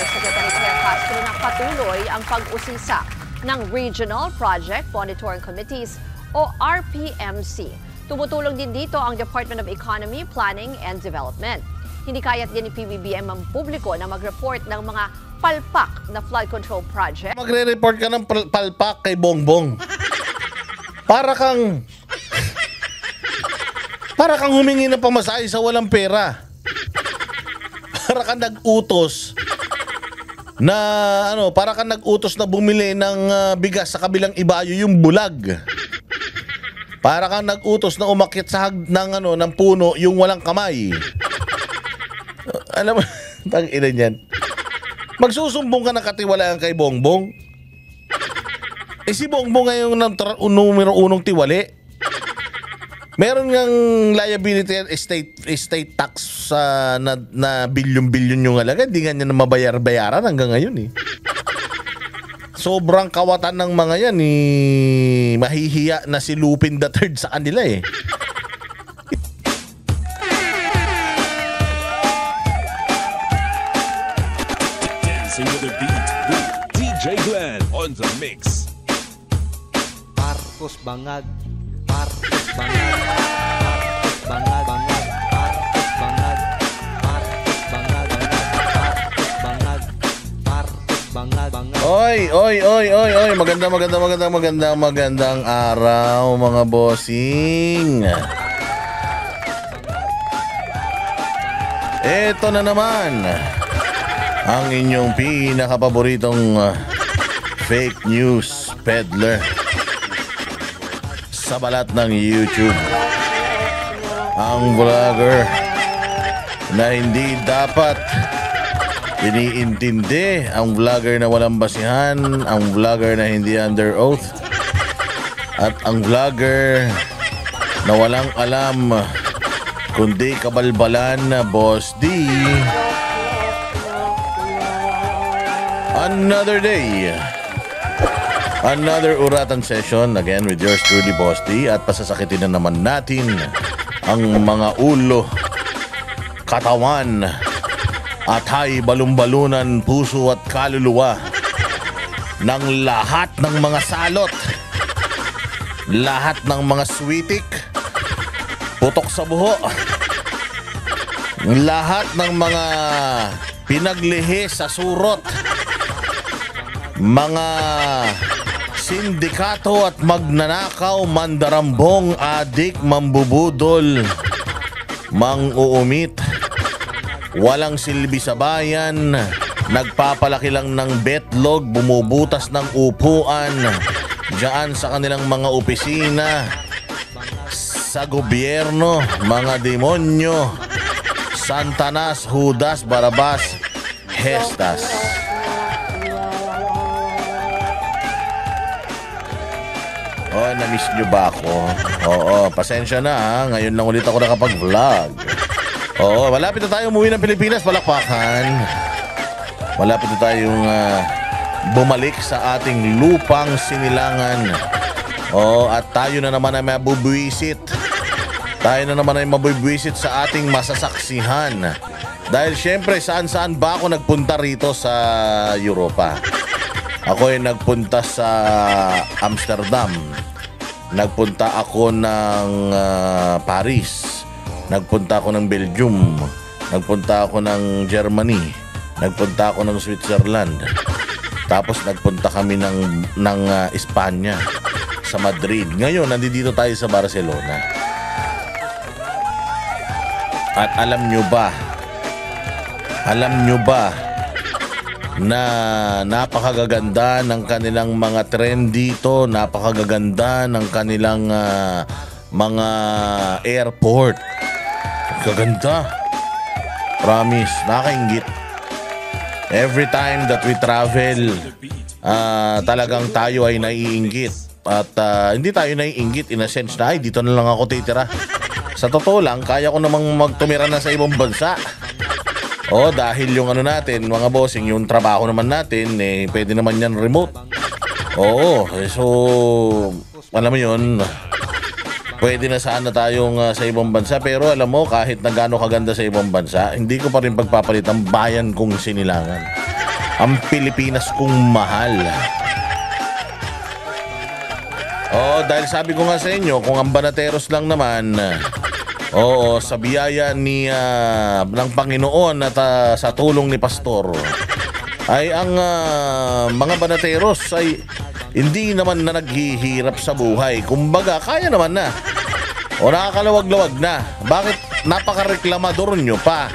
Secretary Claire Castro na patuloy ang pag-usisa ng Regional Project Monitoring Committees o RPMC. Tumutulong din dito ang Department of Economy, Planning and Development. Hindi kaya't din ni PBBM ang publiko na mag-report ng mga palpak na flood control project. Magre-report ka ng palpak kay Bongbong. Para kang humingi ng pamasahe sa walang pera. Para kang nag-utos na para kang nag-utos na bumili ng bigas sa kabilang ibayo yung bulag. Para kang nag-utos na umakyat sa ng puno yung walang kamay. Alam mo, tang-ina niyan. Magsusumbong ka ng katiwalaan kay Bongbong. Si Bongbong ngayon ng numero 1 tiwali. Meron ngang liability estate tax na bilyon-bilyon yung halaga. Hindi nga niya na mabayar-bayaran hanggang ngayon eh. Sobrang kawatan ng mga yan eh. Mahihiya na si Lupin III sa kanila eh. Dancing with the beat with DJ Glenn on the mix. Marcos Bangag, Marcos Bangag, Marcos Bangag, Bangag, Marcos Bangag, Marcos Bangag, Marcos Bangag, Marcos Bangag, Bangag. Oy, magandang araw mga bossing. Eto na naman ang inyong pinakapaboritong fake news peddler sa balat ng YouTube. Ang vlogger na hindi dapat iniintindi, ang vlogger na walang basihan, ang vlogger na hindi under oath, at ang vlogger na walang alam kundi kabalbalan na Boss D. Another day, another uratan session again with yours truly, Boss D, at pasasakitin na naman natin ang mga ulo, katawan, at hay balumbalunan, puso at kaluluwa ng lahat ng mga salot, lahat ng mga switik, putok sa buho, lahat ng mga pinaglihi sa surot, mga sindikato at magnanakaw, mandarambong, adik, mambubudol, mang-uumit, walang silbi sa bayan, nagpapalaki lang ng betlog, bumubutas ng upuan diyan sa kanilang mga opisina, sa gobyerno, mga demonyo, Santanas, Judas, Barabas, Hestas. Oh, na-miss nyo ba ako? Oo, pasensya na ha. Ngayon lang ulit ako nakapag-vlog. Oo, malapit na tayo umuwi ng Pilipinas, palakpakan. Malapit na tayong bumalik sa ating lupang sinilangan. Oo, at tayo na naman ay mabubwisit. Tayo na naman ay mabubwisit sa ating masasaksihan. Dahil syempre, saan-saan ba ako nagpunta rito sa Europa? Ako ay nagpunta sa Amsterdam. Nagpunta ako ng Paris. Nagpunta ako ng Belgium. Nagpunta ako ng Germany. Nagpunta ako ng Switzerland. Tapos nagpunta kami ng Espanya, sa Madrid. Ngayon, nandito tayo sa Barcelona. At alam nyo ba na napakagaganda ng kanilang mga trend dito, napakagaganda ng kanilang mga airport. Kaganda. Promise, nakakainggit. Every time that we travel, talagang tayo ay naiinggit. At hindi tayo naiinggit in a sense na, ay, dito na lang ako titira. Sa totoo lang, kaya ko namang magtumira na sa ibang bansa. O dahil yung natin, mga bossing, yung trabaho naman natin, pwede naman yan remote. Oo, so alam mo yun, pwede na sana tayong sa ibang bansa. Pero alam mo, kahit na gaano kaganda sa ibang bansa, hindi ko pa rin pagpapalit ang bayan kong sinilangan. Ang Pilipinas kong mahal. Dahil sabi ko nga sa inyo, kung ang Banateros lang naman, sa biyaya ng Panginoon at sa tulong ni Pastor, ay ang mga Banateros ay hindi naman na naghihirap sa buhay. Kumbaga, kaya naman na. Nakakalawag-lawag na. Bakit napaka-reklamador nyo pa?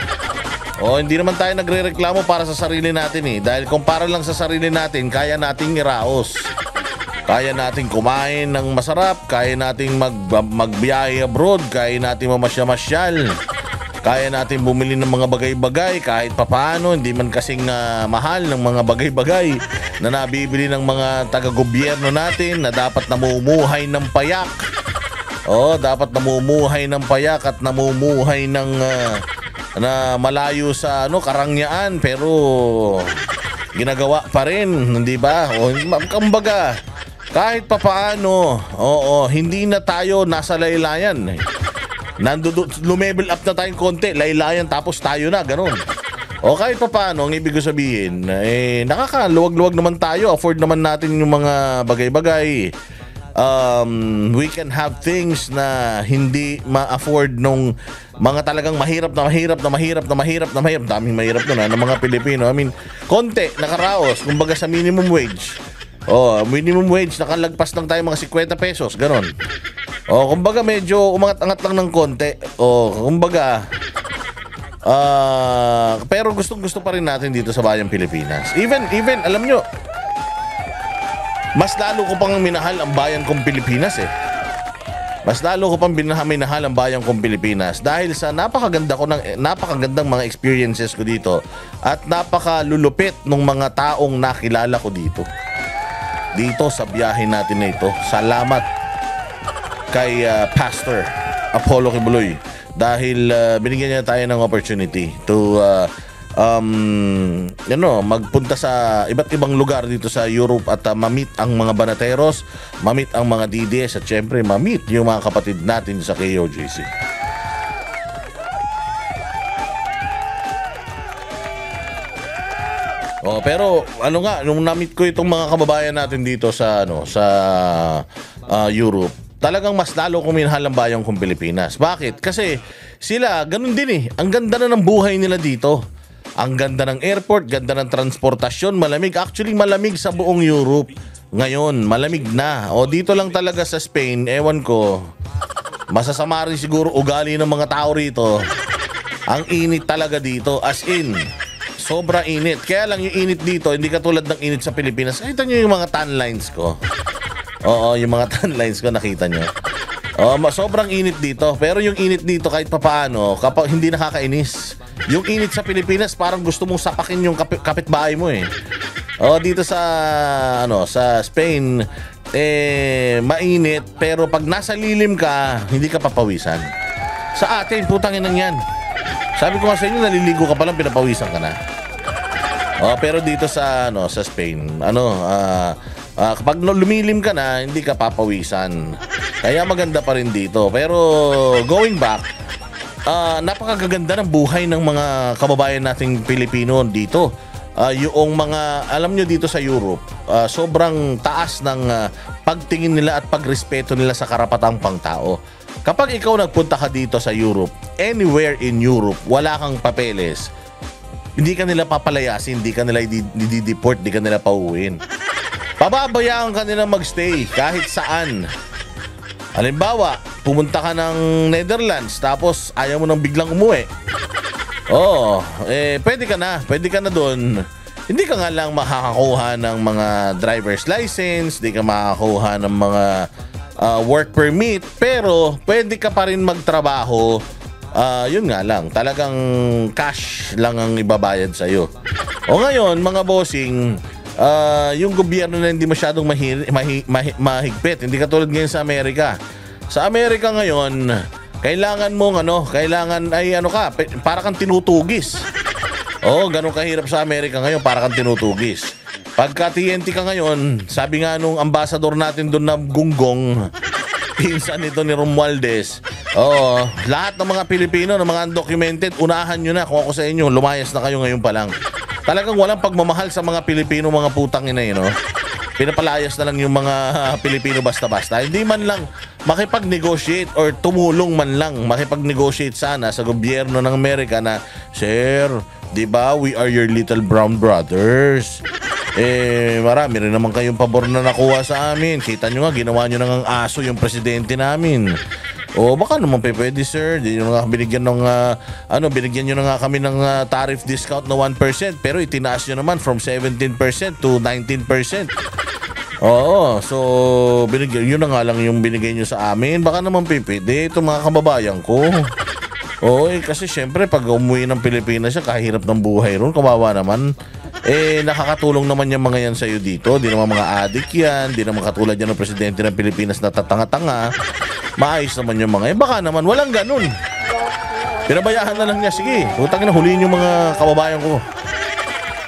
Hindi naman tayo nagre-reklamo para sa sarili natin eh. Dahil kung para lang sa sarili natin, kaya nating iraos. Kaya nating kumain ng masarap, kaya nating magbiyahe abroad, kaya nating mamasyal-masyal, kaya nating bumili ng mga bagay-bagay kahit papaano, hindi man kasing mahal ng mga bagay-bagay na nabibili ng mga taga-gobyerno natin na dapat namumuhay ng payak. Dapat namumuhay ng payak at namumuhay ng na malayo sa karangyaan, pero ginagawa pa rin, hindi ba? Kumbaga, kahit papaano, hindi na tayo nasa laylayan. Lumevel up na tayong konti, laylayan tapos tayo na, ganun. Kahit papaano, ang ibig sabihin, nakakaluwag-luwag naman tayo, afford naman natin yung mga bagay-bagay. We can have things na hindi ma-afford nung mga talagang mahirap, daming mahirap na ng mga Pilipino. I mean, konti, nakaraos, kumbaga sa minimum wage. Minimum wage, nakalagpas lang tayo mga 50 pesos, ganon. Kumbaga medyo umangat-angat lang ng konti. Kumbaga, pero gusto pa rin natin dito sa bayang Pilipinas. Even, alam nyo, mas lalo ko pang minahal ang bayan kong Pilipinas eh. Mas lalo ko pang minahal ang bayan kong Pilipinas dahil sa napakagandang mga experiences ko dito at napakalulupit ng mga taong nakilala ko dito sa biyahe natin na ito. Salamat kay Pastor Apollo Kibuloy dahil binigyan niya tayo ng opportunity to magpunta sa iba't ibang lugar dito sa Europe at ma-meet ang mga Banateros, ma-meet ang mga DDS at syempre ma-meet yung mga kapatid natin sa KOJC. Pero nung na-meet ko itong mga kababayan natin dito sa Europe, talagang mas lalo kong minahal ang bayang kong Pilipinas. Bakit? Kasi sila ganun din eh. Ang ganda na ng buhay nila dito. Ang ganda ng airport, ganda ng transportasyon, malamig. Actually, malamig sa buong Europe. Ngayon, malamig na. Dito lang talaga sa Spain, ewan ko, masasama rin siguro ugali ng mga tao rito. Ang init talaga dito, as in, sobra init. Kaya lang yung init dito, hindi katulad ng init sa Pilipinas. Nakita nyo yung mga tan lines ko. Yung mga tan lines ko, nakita nyo. Sobrang init dito. Pero yung init dito kahit papaano, kapag hindi nakakainis. Yung init sa Pilipinas, parang gusto mong sapakin yung kapitbahay mo eh. Dito sa Spain, mainit, pero pag nasa lilim ka, hindi ka papawisan. Sa atin, putangin nang yan. Sabi ko nga sa inyo, naliligo ka palang, pinapawisan ka na. Pero dito sa Spain, kapag lumilim ka na, hindi ka papawisan. Kaya maganda pa rin dito. Pero going back, napakaganda ng buhay ng mga kababayan nating Pilipino dito. Yung mga, alam nyo dito sa Europe, sobrang taas ng pagtingin nila at pagrespeto nila sa karapatang pangtao. Kapag ikaw nagpunta ka dito sa Europe, anywhere in Europe, wala kang papeles, hindi ka nila papalayasin, hindi ka nila i-deport, hindi ka nila pauwiin. Pababayaan ka nila magstay kahit saan. Halimbawa, pumunta ka ng Netherlands tapos ayaw mo nang biglang umuwi. Pwede ka na doon. Hindi ka nga lang makakakuha ng mga driver's license, hindi ka makakakuha ng mga work permit, pero pwede ka pa rin magtrabaho. Yun nga lang, talagang cash lang ang ibabayad sa'yo. Ngayon, mga bossing, yung gobyerno na hindi masyadong mahigpit, hindi katulad ngayon sa Amerika. Sa Amerika ngayon, kailangan mong para kang tinutugis. Ganun kahirap sa Amerika ngayon, para kang tinutugis. Pagka TNT ka ngayon, sabi nga nung ambassador natin doon na Gunggong, pinsan nito ni Romualdez, lahat ng mga Pilipino, ng mga undocumented, unahan nyo na. Kung ako sa inyo, lumayas na kayo ngayon pa lang. Talagang walang pagmamahal sa mga Pilipino, mga putang ina no? Pinapalayas na lang yung mga Pilipino basta-basta. Hindi man lang makipag-negotiate or tumulong man lang makipag-negotiate sana sa gobyerno ng Amerika na, Sir, di ba we are your little brown brothers. Marami rin naman kayong pabor na nakuha sa amin. Kita nyo nga, ginawa nyo nang aso yung presidente namin. O baka naman pwede, sir. Di nyo nga binigyan ng binigyan nyo na nga kami ng tariff discount na 1%, pero itinaas nyo naman from 17% to 19%. Oo, so yun na nga lang yung binigay nyo sa amin. Baka naman pwede itong mga kababayan ko. Oo, kasi syempre pag umuwi ng Pilipinas siya, kahirap ng buhay ron, kawawa naman. Nakakatulong naman yung mga yan sa'yo dito. Di naman mga adik yan. Di naman katulad yan ng presidente ng Pilipinas na tatanga-tanga. Maayos naman yung mga yan. Baka naman, walang ganun. Pinabayaan na lang niya. Sige, utangin na, huliin yung mga kababayan ko.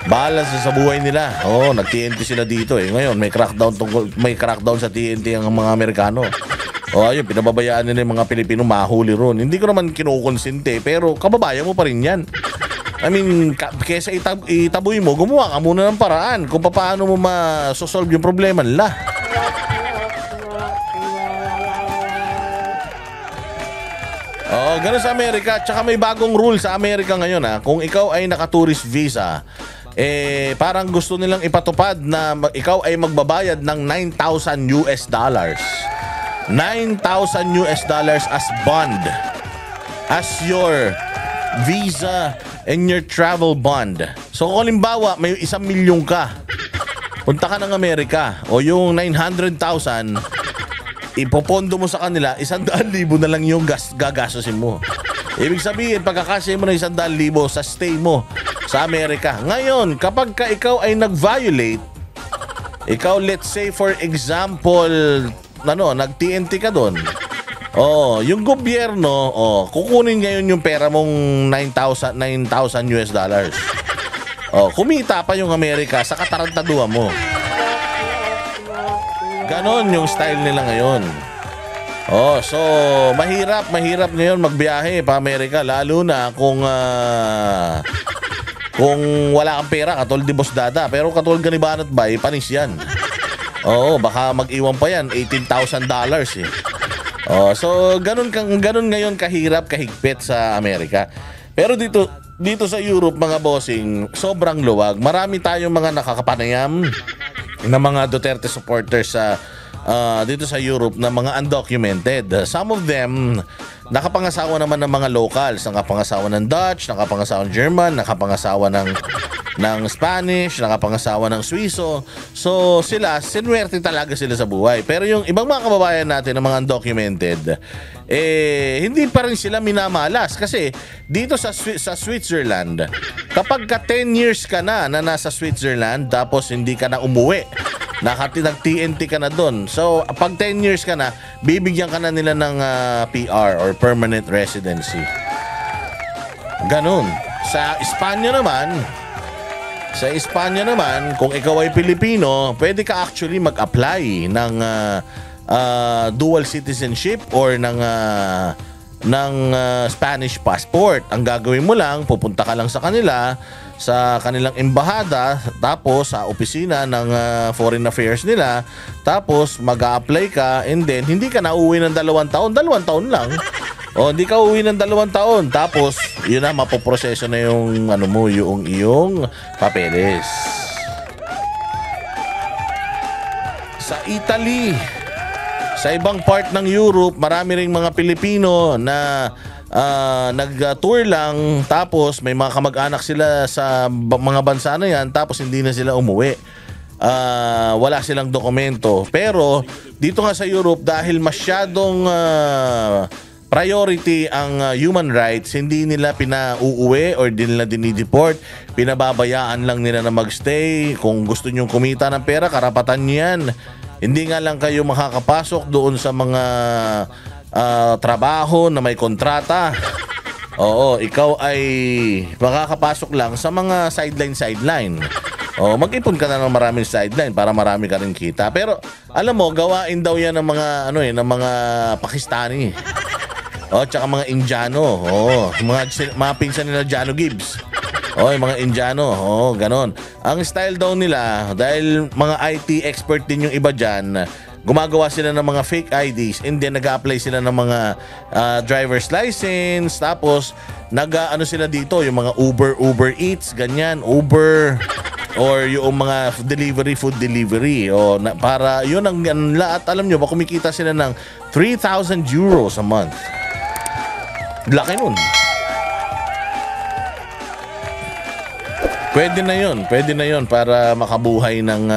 Bahala sa buhay nila. Oo, nag-TNT sila dito eh. Ngayon, may crackdown sa TNT ang mga Amerikano. O ayun, pinababayaan nila yung mga Pilipino, mahuli ron. Hindi ko naman kinukonsente, pero kababayan mo pa rin yan. I mean, kesa itaboy mo, gumawa ka muna ng paraan kung paano mo ma-solve yung problema nila. Oh, ganun sa Amerika. Tsaka may bagong rule sa Amerika ngayon ha. Kung ikaw ay naka-tourist visa, parang gusto nilang ipatupad na ikaw ay magbabayad ng $9,000 $9,000 as bond, as your visa and your travel bond. So kung halimbawa may 1 milyon ka, punta ka ng Amerika, o yung 900,000 ipopondo mo sa kanila, 100,000 na lang yung gagastusin mo. Ibig sabihin, pagkakasya mo ng 100,000 sa stay mo sa Amerika. Ngayon, kapag ka ikaw ay nag-violate, ikaw, let's say for example, nag-TNT ka doon. Yung gobyerno, kukunin ngayon yung pera mong $9,000. Kumita pa yung Amerika sa katarantaduhan mo. Ganon yung style nila ngayon. So mahirap ngayon magbiyahe pa Amerika, lalo na kung wala kang pera, katulad ni Boss Dada. Pero katulad ni Banat Bay, panis yan. Baka mag-iwan pa yan, $18,000 eh. So ganun ngayon kahirap, kahigpit sa Amerika. Pero dito sa Europe, mga bossing, sobrang luwag. Marami tayong mga nakakapanayam na mga Duterte supporters dito sa Europe na mga undocumented. Some of them nakapangasawa naman ng mga locals, nakapangasawa ng Dutch, nakapangasawa ng German, nakapangasawa ng Spanish, nakapangasawa ng Swiso. So sila, sinuwerte talaga sila sa buhay. Pero yung ibang mga kababayan natin na mga undocumented, hindi pa rin sila minamalas. Kasi dito sa Switzerland, kapag ka 10 years ka na nasa Switzerland, tapos hindi ka na umuwi, nag-TNT ka na doon. So pag 10 years ka na, bibigyan ka na nila ng PR or permanent residency. Ganun. Sa Espanya naman, kung ikaw ay Pilipino, pwede ka actually mag-apply ng dual citizenship or ng Spanish passport. Ang gagawin mo lang, pupunta ka lang sa kanilang embahada, tapos sa opisina ng foreign affairs nila, tapos mag-a-apply ka, and then hindi ka na uuwi ng 2 taon, 2 taon lang. Hindi ka uuwi ng 2 taon, tapos yun na, mapoproseso na yung yung iyong papeles. Sa Italy, sa ibang part ng Europe, marami ring mga Pilipino na nag-tour lang, tapos may mga kamag-anak sila sa mga bansa na yan, tapos hindi na sila umuwi. Wala silang dokumento. Pero dito nga sa Europe, dahil masyadong priority ang human rights, hindi nila pinauuwi or hindi nila dinideport. Pinababayaan lang nila na magstay. Kung gusto nyong kumita ng pera, karapatan nyo yan. Hindi nga lang kayo makakapasok doon sa mga trabaho na may kontrata. Ikaw ay makakapasok lang sa mga sideline. Mag-ipon ka na ng maraming sideline para marami ka rin kita. Pero alam mo, gawain daw yan ng mga ng mga Pakistani. Tsaka mga Indiano. Mga pinsan nila Jano Gibbs. Yung mga Indiano, ganon. Ang style daw nila, dahil mga IT expert din yung iba dyan, gumagawa sila ng mga fake IDs and then nag-a-apply sila ng mga driver's license, tapos nag-ano sila dito, yung mga Uber Eats, ganyan, Uber, or yung mga food delivery. Para yun ang lahat, alam nyo ba, kumikita sila ng 3,000 euros a month. Laki nun. Pwede na yun para makabuhay ng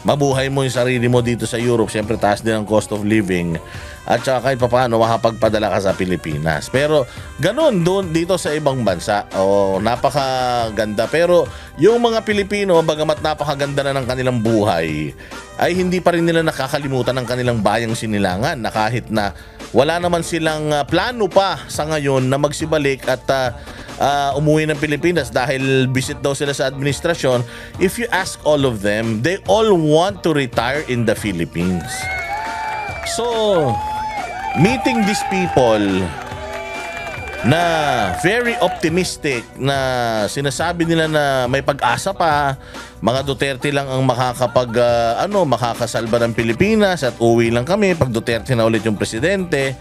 mabuhay mo yung sarili mo dito sa Europe. Siyempre taas din ang cost of living at saka kahit papaano makapagpadala ka sa Pilipinas. Pero ganun doon dito sa ibang bansa, napakaganda. Pero yung mga Pilipino, bagamat napakaganda na ng kanilang buhay, ay hindi pa rin nila nakakalimutan ng kanilang bayang sinilangan, na kahit na wala naman silang plano pa sa ngayon na magsibalik at umuwi ng Pilipinas dahil visit daw sila sa administrasyon. If you ask all of them, they all want to retire in the Philippines. So, meeting these people na very optimistic, na sinasabi nila na may pag-asa pa, mga Duterte lang ang makakasalba ng Pilipinas at uwi lang kami pag Duterte na ulit yung presidente.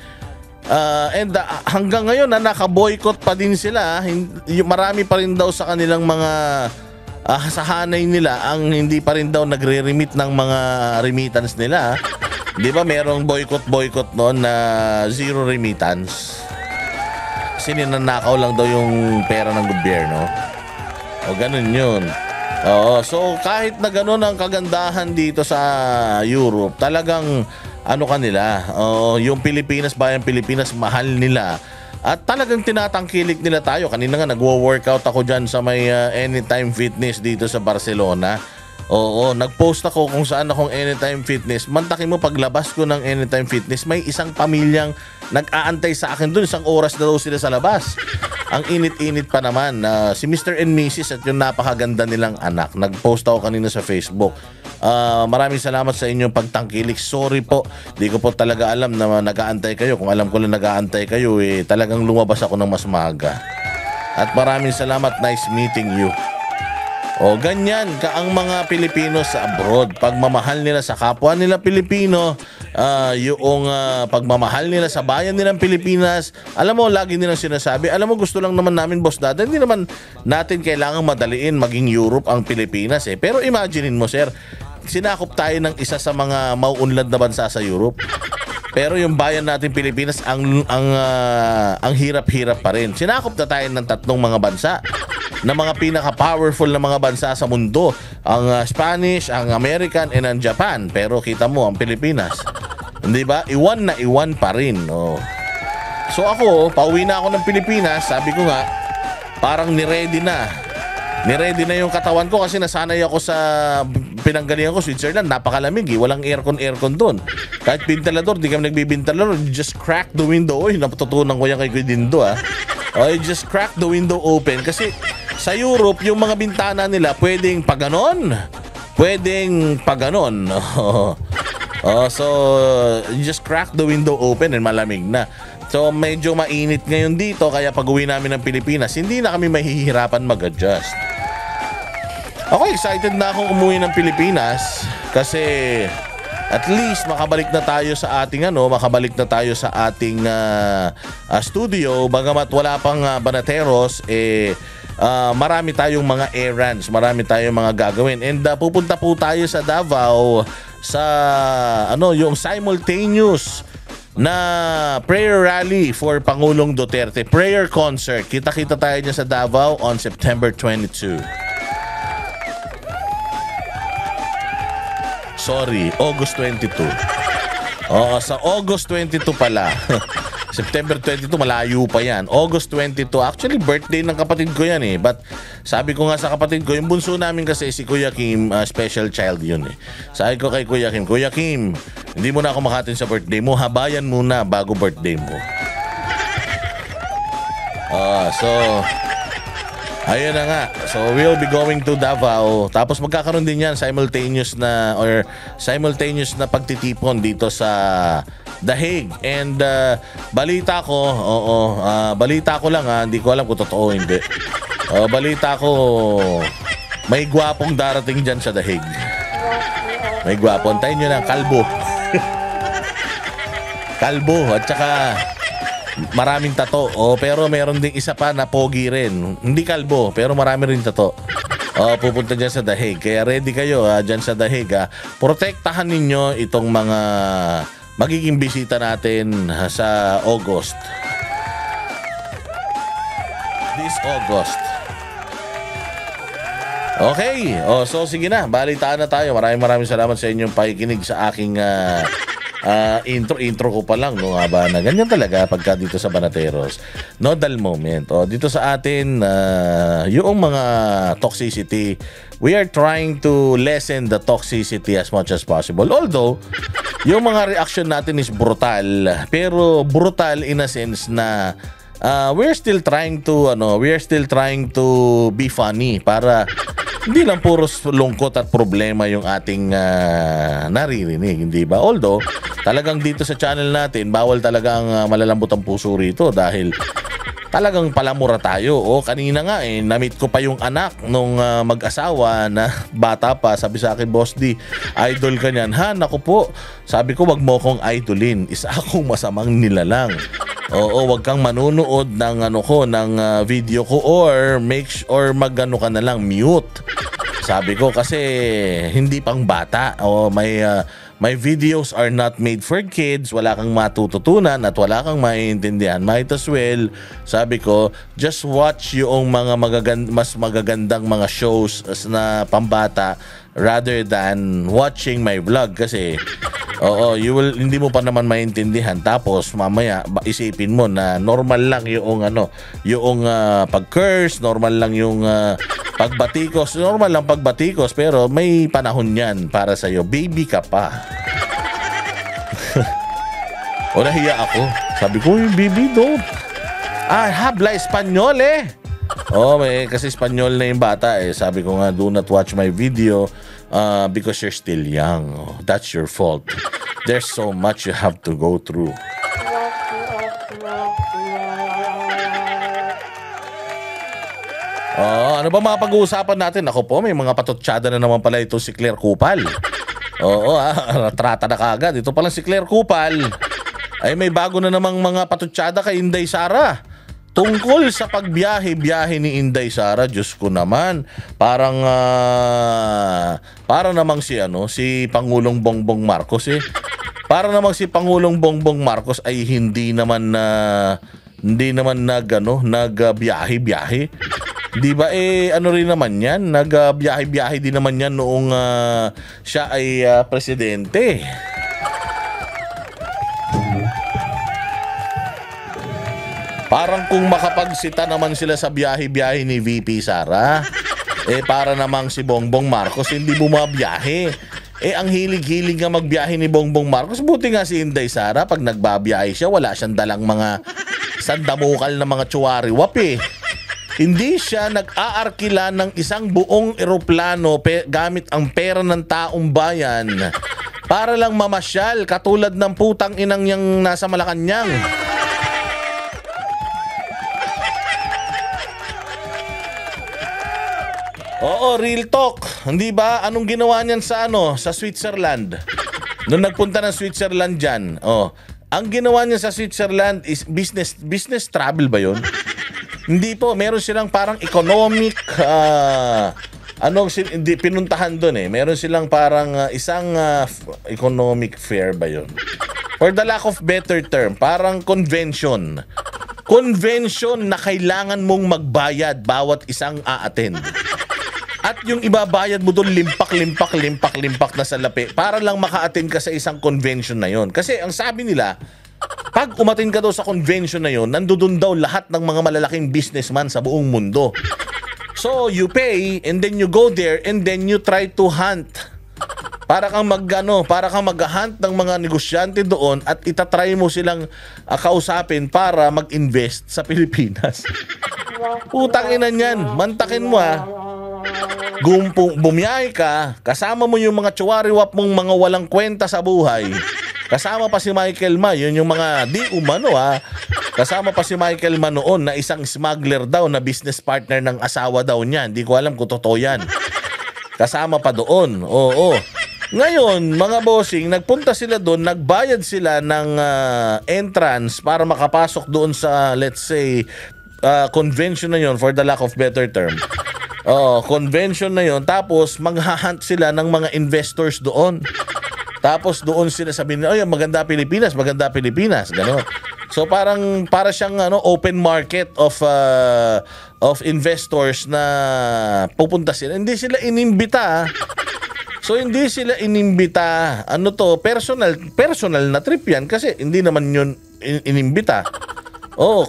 And hanggang ngayon naka-boycott pa din sila. Marami pa rin daw sa kanilang mga sa hanay nila ang hindi pa rin daw nagre-remit ng mga remittance nila. Di ba merong boycott noon na zero remittance? Kasi ninanakaw lang daw yung pera ng gobyerno. O ganun yun. So kahit na ganun ang kagandahan dito sa Europe, talagang kanila, yung Pilipinas, bayang Pilipinas, mahal nila. At talagang tinatangkilik nila tayo. Kanina nga nagwo-workout ako dyan sa may Anytime Fitness dito sa Barcelona. Nag-post ako kung saan akong Anytime Fitness. Mantakin mo, paglabas ko ng Anytime Fitness, may isang pamilyang nag-aantay sa akin doon. Isang oras na daw sila sa labas. Ang init-init pa naman. Si Mr. and Mrs. at yung napakaganda nilang anak. Nag-post ako kanina sa Facebook. Maraming salamat sa inyong pagtangkilik. Sorry po, di ko po talaga alam na nag-aantay kayo. Kung alam ko lang nag-aantay kayo, talagang lumabas ako ng mas maaga. At maraming salamat. Nice meeting you. Ganyan ka ang mga Pilipino sa abroad. Pagmamahal nila sa kapwa nila Pilipino, yung pagmamahal nila sa bayan nilang Pilipinas. Alam mo, lagi nilang sinasabi, alam mo, gusto lang naman namin, Boss Dada, hindi naman natin kailangang madaliin maging Europe ang Pilipinas. Pero imaginein mo, sir, sinakop tayo ng isa sa mga mauunlad na bansa sa Europe. Pero yung bayan natin Pilipinas ang hirap-hirap pa rin. Sinakop na tayo ng 3 mga bansa na mga pinaka-powerful na mga bansa sa mundo. Ang Spanish, ang American, and ang Japan. Pero kita mo, ang Pilipinas, hindi ba? Iwan na iwan pa rin. So ako, pauwi na ako ng Pilipinas. Sabi ko nga, parang niready na. Niready na yung katawan ko kasi nasanay ako sa pinanggalingan ko, Switzerland. Napakalamig, walang aircon doon. Kahit ventilador, di kami nagbibintalador. Just crack the window. Natutunan ko yan kay Dindo. Just crack the window open. Kasi sa Europe, yung mga bintana nila pwedeng paganon, pwedeng paganon. So just crack the window open and malamig na. So medyo mainit ngayon dito, kaya pag uwi namin ng Pilipinas, hindi na kami mahihirapan mag-adjust. Ako excited na akong umuwi ng Pilipinas kasi at least makabalik na tayo sa ating studio. Bagamat wala pang Banateros, marami tayong mga errands, marami tayong mga gagawin. And pupunta po tayo sa Davao sa yung simultaneous na prayer rally for Pangulong Duterte, prayer concert. Kita-kita tayo dyan sa Davao on September 22. Sorry, August 22. Sa August 22 pala. September 22, malayo pa yan. August 22, actually birthday ng kapatid ko yan But sabi ko nga sa kapatid ko, yung bunso namin kasi si Kuya Kim, special child yun Sabi ko kay Kuya Kim, hindi mo na ako makatin sa birthday mo, habayan muna bago birthday mo. So ayun na nga. So we'll be going to Davao. Tapos magkakaroon din yan simultaneous na pagtitipon dito sa The Hague. And balita ko lang hindi ko alam kung totoo o hindi. Balita ko, may gwapong darating dyan sa dahig. May gwapo. Antayin nyo na, kalbo. Kalbo at saka maraming tato. Pero meron ding isa pa na pogi rin. Hindi kalbo, pero marami rin tato. Pupunta dyan sa dahig. Kaya ready kayo dyan sa dahig. Protektahan ninyo itong mga magiging bisita natin sa August. This August. Okay. So sige na. Balitaan na tayo. Maraming salamat sa inyong pakikinig sa aking intro ko pa lang. No, ba na ganyan talaga pagka dito sa Banateros. Nodal moment. Dito sa atin, yung mga toxicity, we are trying to lessen the toxicity as much as possible. Although, yung mga reaction natin is brutal. Pero brutal in a sense na we're still trying to be funny para hindi lang puros lungkot at problema yung ating naririnig, hindi ba? Although, talagang dito sa channel natin, bawal talaga ang malalambot ang puso rito dahil talagang palamura tayo. Kanina nga na-meet ko pa yung anak nung mag-asawa na bata pa. Sabi sa akin, Boss D, idol ka niyan. Naku po. Sabi ko, wag mo kong idolin. Isa akong masamang nilalang. Wag kang manunood ng ng video ko or magano ka na lang mute. Sabi ko kasi hindi pang bata. My videos are not made for kids. Wala kang matututunan at wala kang maiintindihan. Might as well, sabi ko, just watch yung mga mas magagandang mga shows na pambata rather than watching my vlog kasi hindi mo pa naman maintindihan tapos mamaya isipin mo na normal lang yung pag-curse, normal lang yung pagbatikos, normal lang pagbatikos pero may panahon yan para sa'yo. Baby ka pa. Nahiya ako. Sabi ko, yung baby don't. Habla Espanyol kasi Espanyol na yung bata Sabi ko nga, do not watch my video because you're still young. That's your fault. There's so much you have to go through. Ano ba mga pag-uusapan natin? Ako po, may mga patutsyada na naman pala ito si Claire Kupal. Trata na kagad. Ito palang si Claire Kupal ay may bago na namang mga patutsyada kay Inday Sara. Tungkol sa pagbiyahe-biyahe ni Inday Sara, Diyos ko naman, para namang si Pangulong Bongbong Marcos Para namang si Pangulong Bongbong Marcos ay hindi naman nagbiyahe-biyahe. Di ba rin naman yan, nagbiyahe-biyahe din naman yan noong siya ay presidente. Parang kung makapagsita naman sila sa biyahe-biyahe ni VP Sara, para namang si Bongbong Marcos hindi bumabiyahe. Ang hilig-hilig nga magbiyahe ni Bongbong Marcos. Buti nga si Inday Sara, pag nagbabiyahe siya, wala siyang dalang mga sandamukal na mga tsuwariwap Hindi siya nag-aarkila ng isang buong eroplano gamit ang pera ng taong bayan para lang mamasyal katulad ng putang inang yang nasa Malacanang. Real talk. Hindi ba? Anong ginawa niyan sa Switzerland? Nung nagpunta ng Switzerland diyan. Ang ginawa niya sa Switzerland is business travel ba 'yon? Hindi po, meron silang parang economic pinuntahan doon Meron silang parang isang economic fair ba 'yon? For the lack of better term, parang convention. Convention na kailangan mong magbayad bawat isang a-attend. At yung ibabayad mo doon limpak na salapi para lang maka-attend ka sa isang convention na yon. Kasi ang sabi nila, pag umattend ka daw sa convention na yon, nandoon daw lahat ng mga malalaking businessman sa buong mundo. So you pay and then you go there and then you try to hunt. Para kang mag-hunt ng mga negosyante doon at itatry mo silang kausapin para mag-invest sa Pilipinas. Putang ina niyan, mantakin mo Bumiyahe ka, kasama mo yung mga tsuwariwap mong mga walang kwenta sa buhay. Kasama pa si Michael Ma, yun yung mga di umano Kasama pa si Michael Ma noon na isang smuggler daw na business partner ng asawa daw niya. Hindi ko alam kung totoo yan. Kasama pa doon. Oo. Ngayon, mga bossing, nagpunta sila doon, nagbayad sila ng entrance para makapasok doon sa, let's say, convention na yon for the lack of better term. Convention na yon. Tapos, maghahunt sila ng mga investors doon. Tapos doon sila sabihin, "Ay, maganda Pilipinas, maganda Pilipinas." Gano'n. So para siyang open market of investors na pupunta sila. Hindi sila inimbita. So hindi sila inimbita. Personal na trip 'yan kasi hindi naman 'yun inimbita.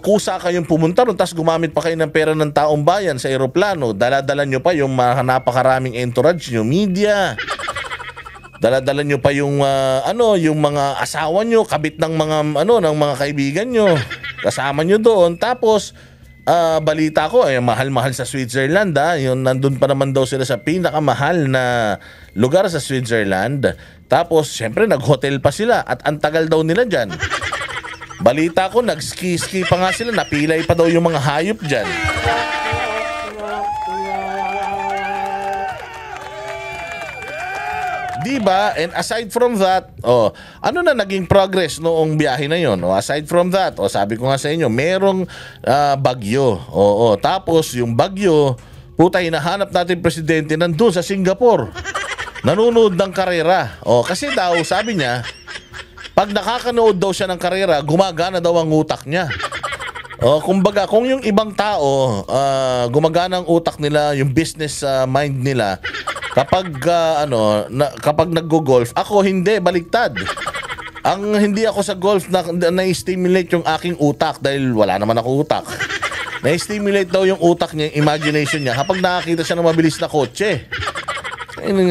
Kusa kayong pumunta ron, tapos gumamit pa kayo ng pera ng taong bayan sa eroplano. Dala-dala nyo pa yung napakaraming entourage nyo, media. Dala-dala nyo pa yung yung mga asawa nyo, kabit ng mga kaibigan nyo. Kasama nyo doon. Tapos balita ko mahal-mahal sa Switzerland Yung nandun pa naman daw sila sa pinakamahal na lugar sa Switzerland. Tapos syempre nag-hotel pa sila at ang tagal daw nila diyan. Balita ko nag-ski pa nga sila, napilay pa daw yung mga hayop diyan. Diba? And aside from that, ano na naging progress noong biyahe na yon? Aside from that, sabi ko nga sa inyo, merong bagyo. Tapos yung bagyo, puta, hinahanap natin presidente nandun sa Singapore. Nanonood ng karera. Kasi daw, sabi niya, pag nakakanood daw siya ng karera, gumagana daw ang utak niya. Kumbaga, kung yung ibang tao, gumagana ang utak nila, yung business mind nila, kapag naggo-golf, ako hindi, baliktad. Hindi ako sa golf na-stimulate yung aking utak dahil wala naman ako utak. Na-stimulate daw yung utak niya, yung imagination niya kapag nakakita siya ng mabilis na kotse.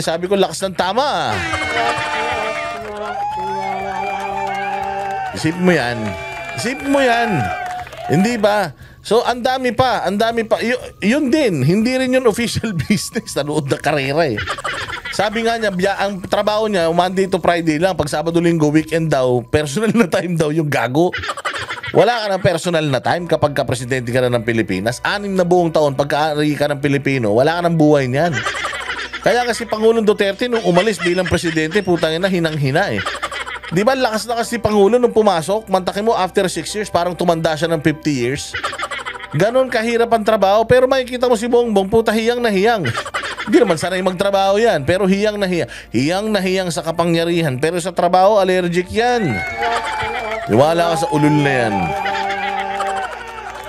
Sabi ko, lakas ng tama. Isipin mo yan. Hindi ba? So, ang dami pa. Yun din, hindi rin yun official business. Nanood na karera Sabi nga niya, ang trabaho niya, Monday to Friday lang. Pag Sabado-Linggo, weekend daw, personal na time daw yung gago. Wala ka ng personal na time kapag ka-presidente ka na ng Pilipinas. 6 na buong taon, pagka-ari ka ng Pilipino, wala ka ng buhay niyan. Kaya kasi Pangulong Duterte, nung umalis bilang presidente, putang ina, hinang-hina Di ba lakas-lakas si Pangulo nung pumasok? Mantakin mo after 6 years, parang tumanda siya ng 50 years. Ganon kahirap ang trabaho, pero makikita mo si Bongbong, puta, hiyang na hiyang. Hindi naman sanay magtrabaho yan, pero hiyang na hiyang. Hiyang na hiyang sa kapangyarihan, pero sa trabaho, allergic yan. Iwala ka sa ulul na yan.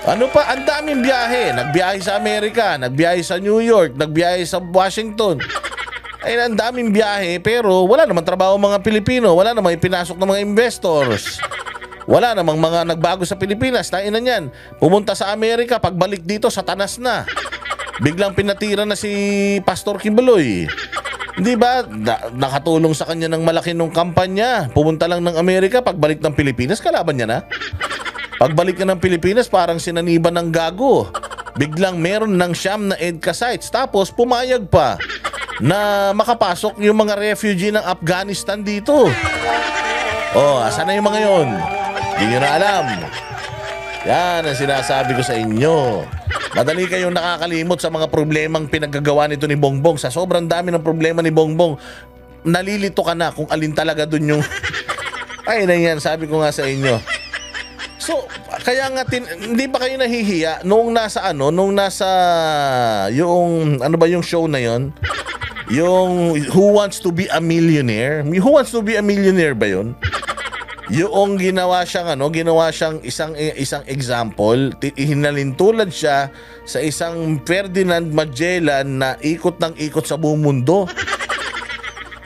Ano pa? Ang daming biyahe. Nagbiyahe sa Amerika, nagbiyahe sa New York, nagbiyahe sa Washington. Ang daming biyahe, pero wala namang trabaho mga Pilipino. Wala namang ipinasok ng mga investors. Wala namang mga nagbago sa Pilipinas. Tainan yan. Pumunta sa Amerika, pagbalik dito, satanas na. Biglang pinatira na si Pastor Kibuloy. Hindi ba? Nakatulong sa kanya ng malaki nung kampanya. Pumunta lang ng Amerika, pagbalik ng Pilipinas, kalaban niya na. Pagbalik niya ng Pilipinas, parang sinaniban ng gago. Biglang meron ng siyam na EDCA sites. Tapos pumayag pa na makapasok yung mga refugee ng Afghanistan dito. Asan na yung mga yun? Hindi nyo na alam. Yan ang sinasabi ko sa inyo. Madali kayong nakakalimot sa mga problemang pinagagawa nito ni Bongbong. Sa sobrang dami ng problema ni Bongbong, nalilito ka na kung alin talaga dun yung... Ay na yan, sabi ko nga sa inyo. So, kaya nga hindi ba kayo nahihiya nung nasa yung yung show na yon? Yung Who Wants to be a Millionaire? Who Wants to be a Millionaire ba yun? Yung ginawa siyang isang example, hinalintulad siya sa isang Ferdinand Magellan na ikot ng ikot sa buong mundo.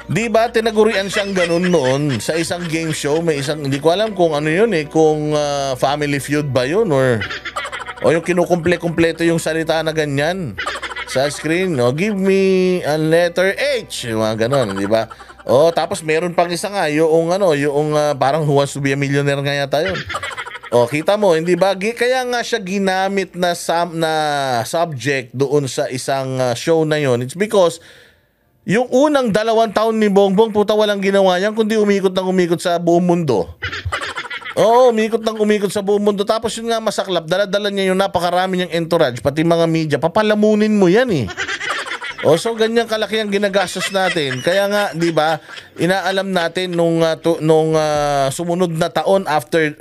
Di ba tinagurian siyang ganun noon sa isang game show, may isang, hindi ko alam kung ano yun kung Family Feud ba yun or yung kinukumple-kumpleto yung salita na ganyan sa screen, give me a letter H, mga ganon, di ba? Tapos meron pang isa nga, yung parang Who Wants to be a Millionaire nga yata yun. Kita mo, hindi ba? Kaya nga siya ginamit na subject doon sa isang show na yun. It's because Yung unang 2 taon ni Bongbong, puta walang ginawa yan kundi umikot ng umikot sa buong mundo. Oo, umikot ng umikot sa buong mundo. Tapos yun nga masaklap, dala-dala niya yung napakarami niyang entourage, pati mga media, papalamunin mo yan eh. O so ganyan kalaki ang ginagastos natin. Kaya nga, 'di ba, inaalam natin nung sumunod na taon after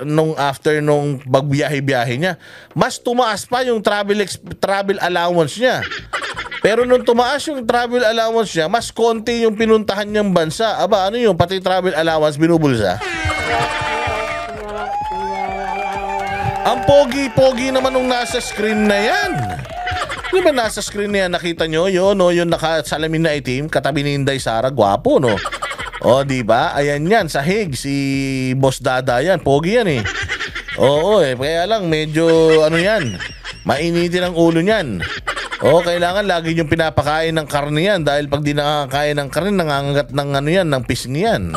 nung pagbiyahe-biyahe niya, mas tumaas pa yung travel allowance niya. Pero nung tumaas yung travel allowance niya, mas konti yung pinuntahan niyang bansa. Aba, ano yung pati travel allowance binubulsa? Ang pogi-pogi naman nung nasa screen na yan. Di ba nasa screen na yan, nakita nyo? Yun, no? Yung nakasalamin na itim, katabi ni Inday Sara, gwapo, no? O, di ba? Ayan yan, sahig, si Boss Dada yan, pogi yan eh. Oo, kaya lang, medyo, ano yan, mainitin ang ulo niyan. O, kailangan lagi yung pinapakain ng karne yan, dahil pag di nakakain ng karne, nangangagat ng ano yan, ng pisngi yan.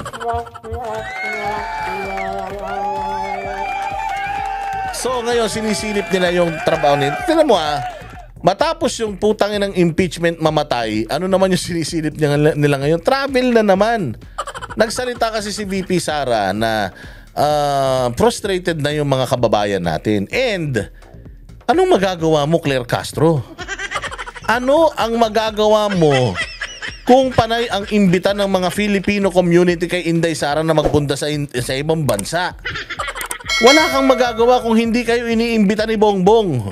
So, ngayon, sinisilip nila yung trabaho nila. Tignan mo matapos yung putangin ng impeachment mamatay, ano naman yung sinisilip nila ngayon? Travel na naman. Nagsalita kasi si VP Sara na frustrated na yung mga kababayan natin. And, anong magagawa mo, Claire Castro? Ano ang magagawa mo kung panay ang imbita ng mga Filipino community kay Inday Sara na magpunta sa ibang bansa? Wala kang magagawa kung hindi kayo iniimbita ni Bongbong.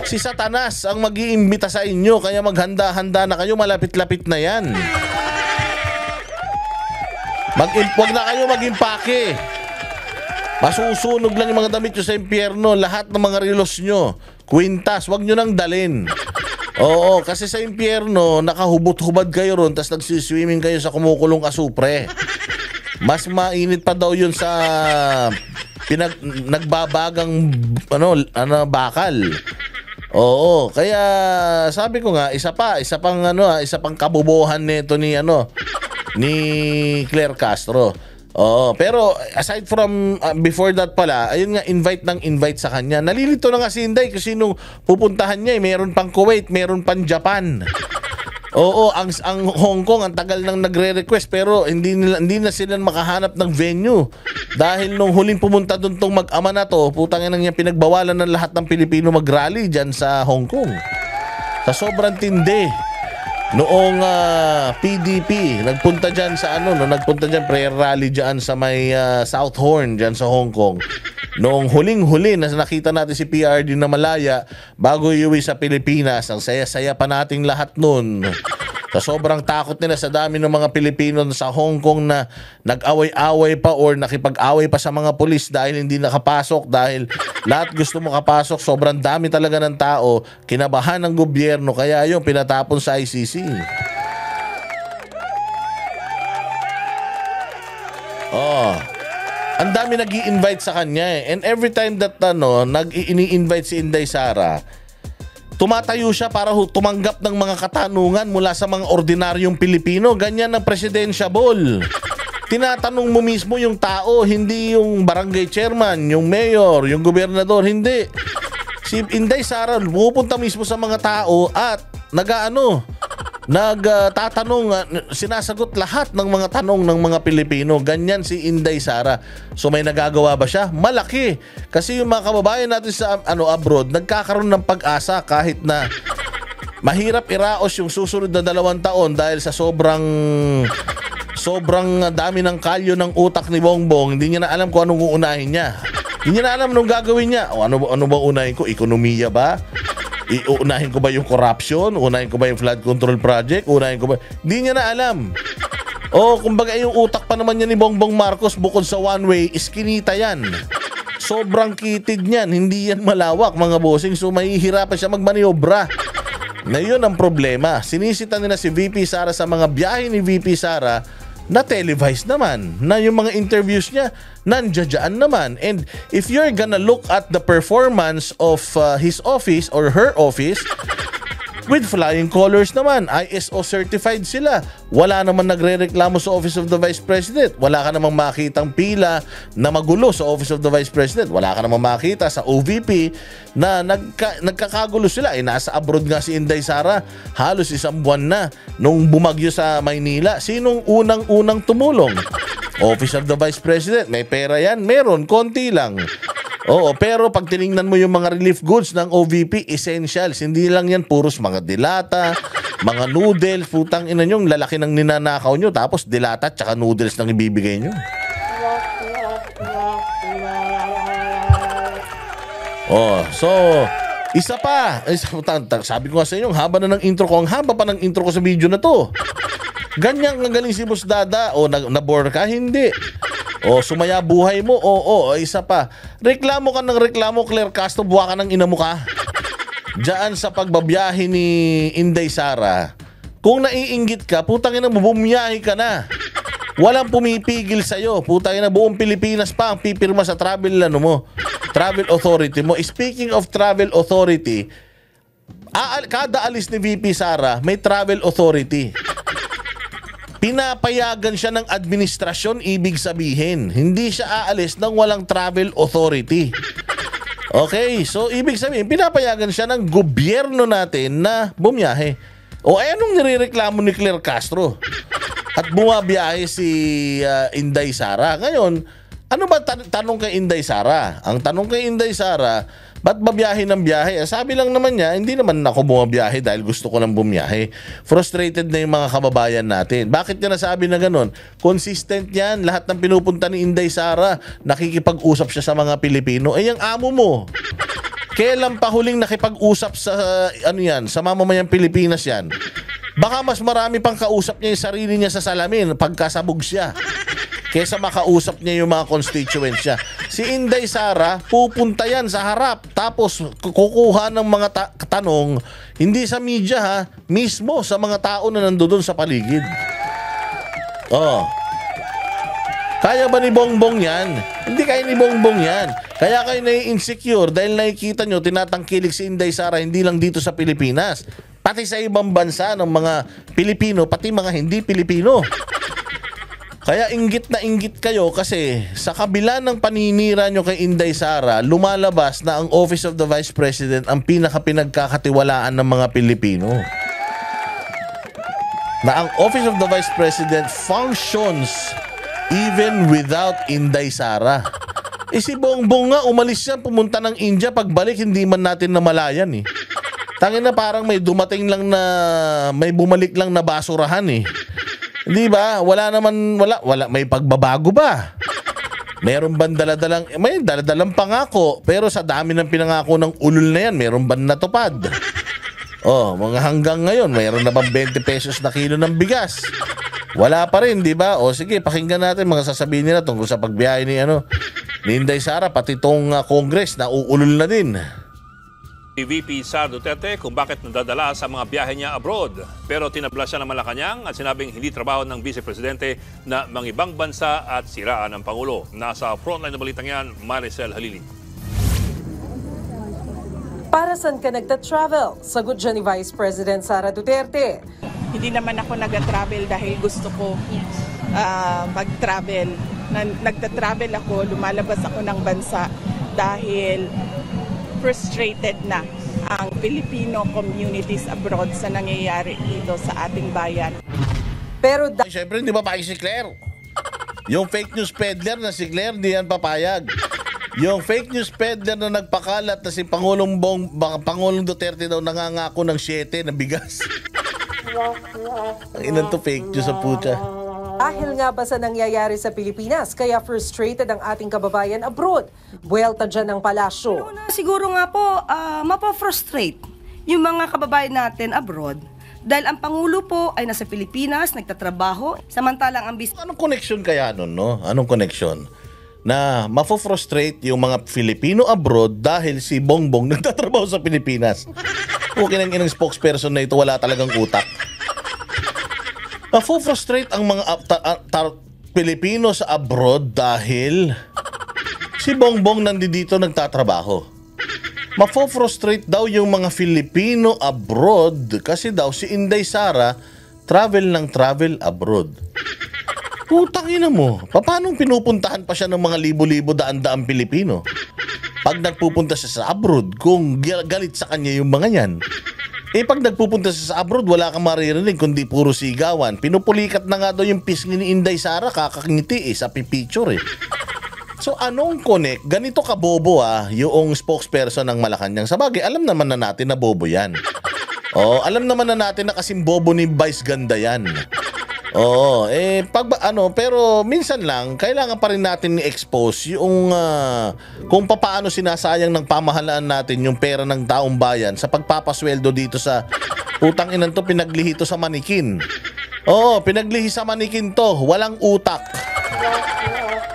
Si Satanas ang mag-iimbita sa inyo, kaya maghanda-handa na kayo, malapit-lapit na yan. Wag na kayo mag-impake. Masusunog lang yung mga damit nyo sa impyerno, lahat ng mga relos nyo, kwintas, wag nyo nang dalin. Oo, kasi sa impyerno, nakahubot-hubad kayo ron, tas nagsiswimming kayo sa kumukulong asupre. Mas mainit pa daw yun sa nagbabagang bakal. Oo, kaya sabi ko nga isa pang kabubuhan nito ni Claire Castro. Oo, pero aside from before that pala, ayun nga invite sa kanya. Nalilito na nga si Inday kasi nung pupuntahan niya, meron pang Kuwait, meron pang Japan. Oo, ang Hong Kong ang tagal nang nagre-request pero hindi na sila makahanap ng venue. Dahil nung huling pumunta doon tong mag-ama na to, putang ina niya, pinagbawalan ng lahat ng Pilipino mag-rally diyan sa Hong Kong. Sa sobrang tindi. Noong PDP nagpunta diyan prayer rally diyan sa may South Horn diyan sa Hong Kong. Noong huling-huli na nakita natin si PRD na malaya bago iuwi sa Pilipinas, ang saya-saya pa nating lahat nun. Sa sobrang takot nila sa dami ng mga Pilipino sa Hong Kong na nag-away-away pa or nakipag-away pa sa mga pulis dahil hindi nakapasok, dahil lahat gusto makapasok, sobrang dami talaga ng tao, kinabahan ng gobyerno, kaya yung pinatapon sa ICC. Ang dami nag-i-invite sa kanya eh. And every time that ini-invite si Inday Sara, tumatayo siya para tumanggap ng mga katanungan mula sa mga ordinaryong Pilipino. Ganyan ang presidentiable. Tinatanong mo mismo yung tao, hindi yung barangay chairman, yung mayor, yung gobernador, hindi. Si Inday Sara pupunta mismo sa mga tao at nagtatanong, sinasagot lahat ng mga tanong ng mga Pilipino. Ganyan si Inday Sara. So may nagagawa ba siya? Malaki. Kasi yung mga kababayan natin sa abroad, nagkakaroon ng pag-asa kahit na mahirap iraos yung susunod na 2 taon dahil sa sobrang dami ng kalyo ng utak ni Bongbong. Hindi niya na alam kung anong uunahin niya. Hindi niya na alam anong gagawin niya. O ano ba unahin ko? Ekonomiya ba? Uunahin ko ba yung corruption? Unahin ko ba yung flood control project? Unahin ko ba? Hindi niya na alam. Kumbaga yung utak pa naman niya ni Bongbong Marcos bukod sa one way, iskinita yan. Sobrang kitid niyan. Hindi yan malawak, mga bossing. So mahihirapan siya magmaniobra. Ngayon ang problema. Sinisita nila si VP Sara sa mga biyahe ni VP Sara na televised naman, na yung mga interviews niya nandiyan naman. And if you're gonna look at the performance of his office or her office, with flying colors naman. ISO certified sila. Wala naman nagrereklamo sa Office of the Vice President. Wala ka namang makitang pila na magulo sa Office of the Vice President. Wala ka namang makita sa OVP na nagkakagulo sila. Nasa abroad nga si Inday Sara. Halos isang buwan na nung bumagyo sa Maynila. Sinong unang-unang tumulong? Office of the Vice President. May pera yan? Meron. Konti lang. Oo, pero pag tiningnan mo yung mga relief goods ng OVP, essentials. Hindi lang yan puros mga dilata, mga noodles, putang ina nyo, lalaki ng ninanakaw nyo, tapos dilata at saka noodles nang ibibigay nyo. Oh, so, isa pa. Sabi ko nga sa inyo, haba na ng intro ko. Ang haba pa ng intro ko sa video na to. Ganyan ang galing si Boss Dada. O, nabore ka? Hindi. O, sumaya buhay mo? Oo, isa pa. Reklamo ka ng reklamo, Claire Castro, buwa ka ng ina mo ka. Diyan sa pagbabiyahe ni Inday Sara, kung naiinggit ka, putang ina mo, bumiyahe ka na. Walang pumipigil sa'yo. Putang ina, buong Pilipinas pa ang pipirma sa travel travel authority mo. Speaking of travel authority, kada alis ni VP Sara, may travel authority. Pinapayagan siya ng administrasyon, ibig sabihin. Hindi siya aalis nang walang travel authority. Okay, so ibig sabihin, pinapayagan siya ng gobyerno natin na bumiyahe. O anong nirereklamo ni Claire Castro? At bumabiyahe si Inday Sara. Ngayon, ano ba tanong kay Inday Sara? Ang tanong kay Inday Sara, ba't babiyahe ng biyahe? Sabi lang naman niya, hindi naman ako bumabiyahe dahil gusto ko lang bumiyahe. Frustrated na yung mga kababayan natin. Bakit niya nasabi na ganun? Consistent yan. Lahat ng pinupunta ni Inday Sara, nakikipag-usap siya sa mga Pilipino. Eh, yung amo mo, kailan pa huling nakipag-usap sa, sa mamamayang Pilipinas yan? Baka mas marami pang kausap niya yung sarili niya sa salamin pagkasabog siya, kesa makausap niya yung mga constituents niya. Si Inday Sara, pupunta yan sa harap. Tapos kukuha ng mga tanong, hindi sa media ha, mismo sa mga tao na nandoon sa paligid. Oh. Kaya ba ni Bongbong yan? Hindi kaya ni Bongbong yan. Kaya kayo nai-insecure dahil nakikita nyo, tinatangkilik si Inday Sara hindi lang dito sa Pilipinas. Pati sa ibang bansa ng mga Pilipino, pati mga hindi Pilipino. Kaya inggit na inggit kayo kasi sa kabila ng paninira nyo kay Inday Sara, lumalabas na ang Office of the Vice President ang pinaka-pinagkakatiwalaan ng mga Pilipino. Na ang Office of the Vice President functions even without Inday Sara. Si Bongbong nga, umalis yan, pumunta ng India, pagbalik hindi man natin namalayan eh. Tangin na parang may dumating lang na, may bumalik lang na basurahan eh. Hindi ba? Wala naman, wala, may pagbabago ba? Meron ba may daladalang pangako, pero sa dami ng pinangako ng ulol na yan, meron ba natupad? Oh, mga hanggang ngayon, mayroon na bang 20 pesos na kilo ng bigas? Wala pa rin, di ba? O sige, pakinggan natin mga sasabihin nila tungkol sa pagbiyahe ni Inday Sara, pati itong Congress na uulol na din. Si VP Sara Duterte kung bakit nadadala sa mga biyahe niya abroad. Pero tinabla siya ng Malacanang at sinabing hindi trabaho ng Vice Presidente na mangibang bansa at siraan ng Pangulo. Nasa frontline na balitang yan, Maricel Halili. Para saan ka nagta-travel? Sagot dyan ni Vice President Sara Duterte. Hindi naman ako nag-travel dahil gusto ko mag-travel. Nagta-travel ako, lumalabas ako ng bansa dahil frustrated na ang Filipino communities abroad sa nangyayari dito sa ating bayan. Pero Siyempre, hindi ba si Claire? Yung fake news peddler na si Claire, di yan papayag. Yung fake news peddler na nagpakalat na si Pangulong Duterte daw nangangako ng 7 na bigas. Ang inan to fake news sa puta. dahil nga ba sa nangyayari sa Pilipinas, kaya frustrated ang ating kababayan abroad. Buwelta dyan ng palasyo. Siguro nga po, mapafrustrate yung mga kababayan natin abroad dahil ang Pangulo po ay nasa Pilipinas, nagtatrabaho, samantalang ang Anong connection kaya nun, no? Anong connection? Na mapafrustrate yung mga Filipino abroad dahil si Bongbong nagtatrabaho sa Pilipinas. Okay nang inang spokesperson na ito, wala talagang utak. Mapafrustrate ang mga Pilipino sa abroad dahil si Bongbong nandito nagtatrabaho. mafo-frustrate daw yung mga Filipino abroad kasi daw si Inday Sara travel abroad. Putang ina mo, paano pinupuntahan pa siya ng mga libo-libo daan-daang Pilipino? Pag nagpupunta siya sa abroad, kung galit sa kanya yung mga yan. Pag nagpupunta siya sa abroad, wala kang maririnig kundi puro sigawan. Pinupulikat na nga daw yung pisngi ni Inday Sara, kakangiti sa pipicture So anong connect? Ganito kabobo yung spokesperson ng Malacanang. Sabagay, alam naman na natin na bobo yan. Alam naman na natin na kasing bobo ni Vice Ganda yan. Pero minsan lang kailangan pa rin natin i-expose yung kung paano sinasayang ng pamahalaan natin yung pera ng taong bayan sa pagpapasweldo dito sa utang inan to, pinaglihi to sa manikin. Pinaglihi sa manikin to, walang utak.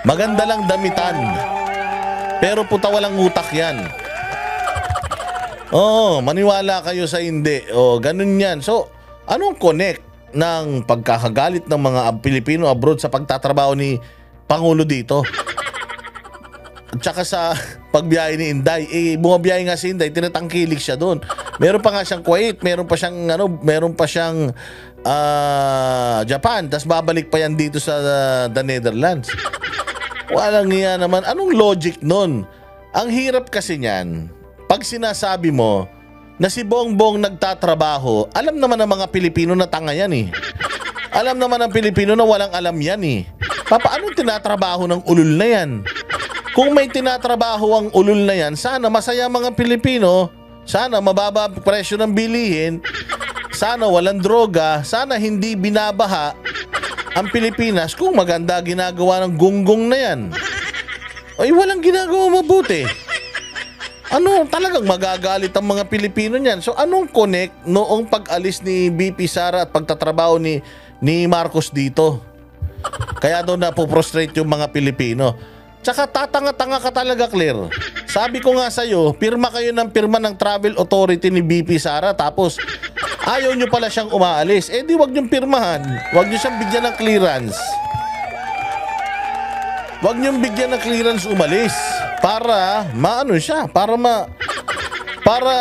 Maganda lang damitan. Pero puta walang utak yan. Maniwala kayo sa hindi. Ganun yan. So, anong connect ng pagkakagalit ng mga Pilipino abroad sa pagtatrabaho ni Pangulo dito? At saka sa pagbiyahe ni Inday, bumabiyahe nga si Inday, tinatangkilik siya doon. Meron pa nga siyang Kuwait, meron pa siyang Japan, tas babalik pa yan dito sa the Netherlands. Walang niya naman. Anong logic nun? Ang hirap kasi niyan, pag sinasabi mo na si Bongbong nagtatrabaho, alam naman ng mga Pilipino na tanga yan Alam naman ng Pilipino na walang alam yan Anong tinatrabaho ng ulul na yan? Kung may tinatrabaho ang ulul na yan, sana masaya mga Pilipino, sana mababa ang presyo ng bilihin, sana walang droga, sana hindi binabaha ang Pilipinas kung maganda ginagawa ng gunggong na yan. Walang ginagawa mabuti. Talagang magagalit ang mga Pilipino niyan. So anong connect noong pag-alis ni BP Sara at pagtatrabaho ni Marcos dito? Kaya daw napoprostrate yung mga Pilipino. Tsaka tatanga-tanga ka talaga, Claire. Sabi ko nga sa'yo, pirma kayo ng pirma ng travel authority ni BP Sara, tapos ayaw nyo pala siyang umaalis. Di wag nyo pirmahan. Wag nyo siyang bigyan ng clearance. Wag nyo bigyan ng clearance umalis. Para para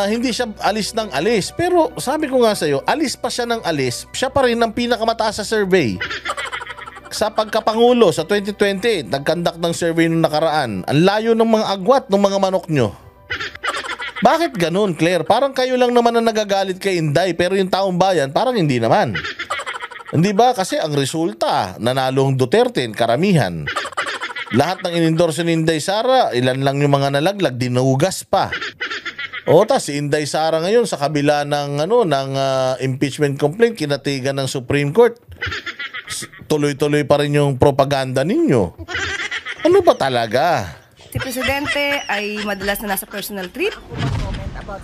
hindi siya alis ng alis. Pero sabi ko nga sa'yo, alis pa siya ng alis, siya pa rin ang pinakamataas sa survey. Sa pagkapangulo sa 2020, nag-conduct ng survey nung nakaraan. Ang layo ng mga agwat ng mga manok nyo. Bakit ganun, Claire? Parang kayo lang naman ang nagagalit kay Inday, pero yung taong bayan parang hindi naman. Hindi ba? Kasi ang resulta, nanalo ang Duterte, karamihan. Lahat ng inendorso ni Inday Sara, ilan lang yung mga nalaglag, dinugas pa. Si Inday Sara ngayon sa kabila ng impeachment complaint, kinatigan ng Supreme Court. Tuloy-tuloy pa rin yung propaganda ninyo. Ano ba talaga? Si Presidente ay madalas na nasa personal trip.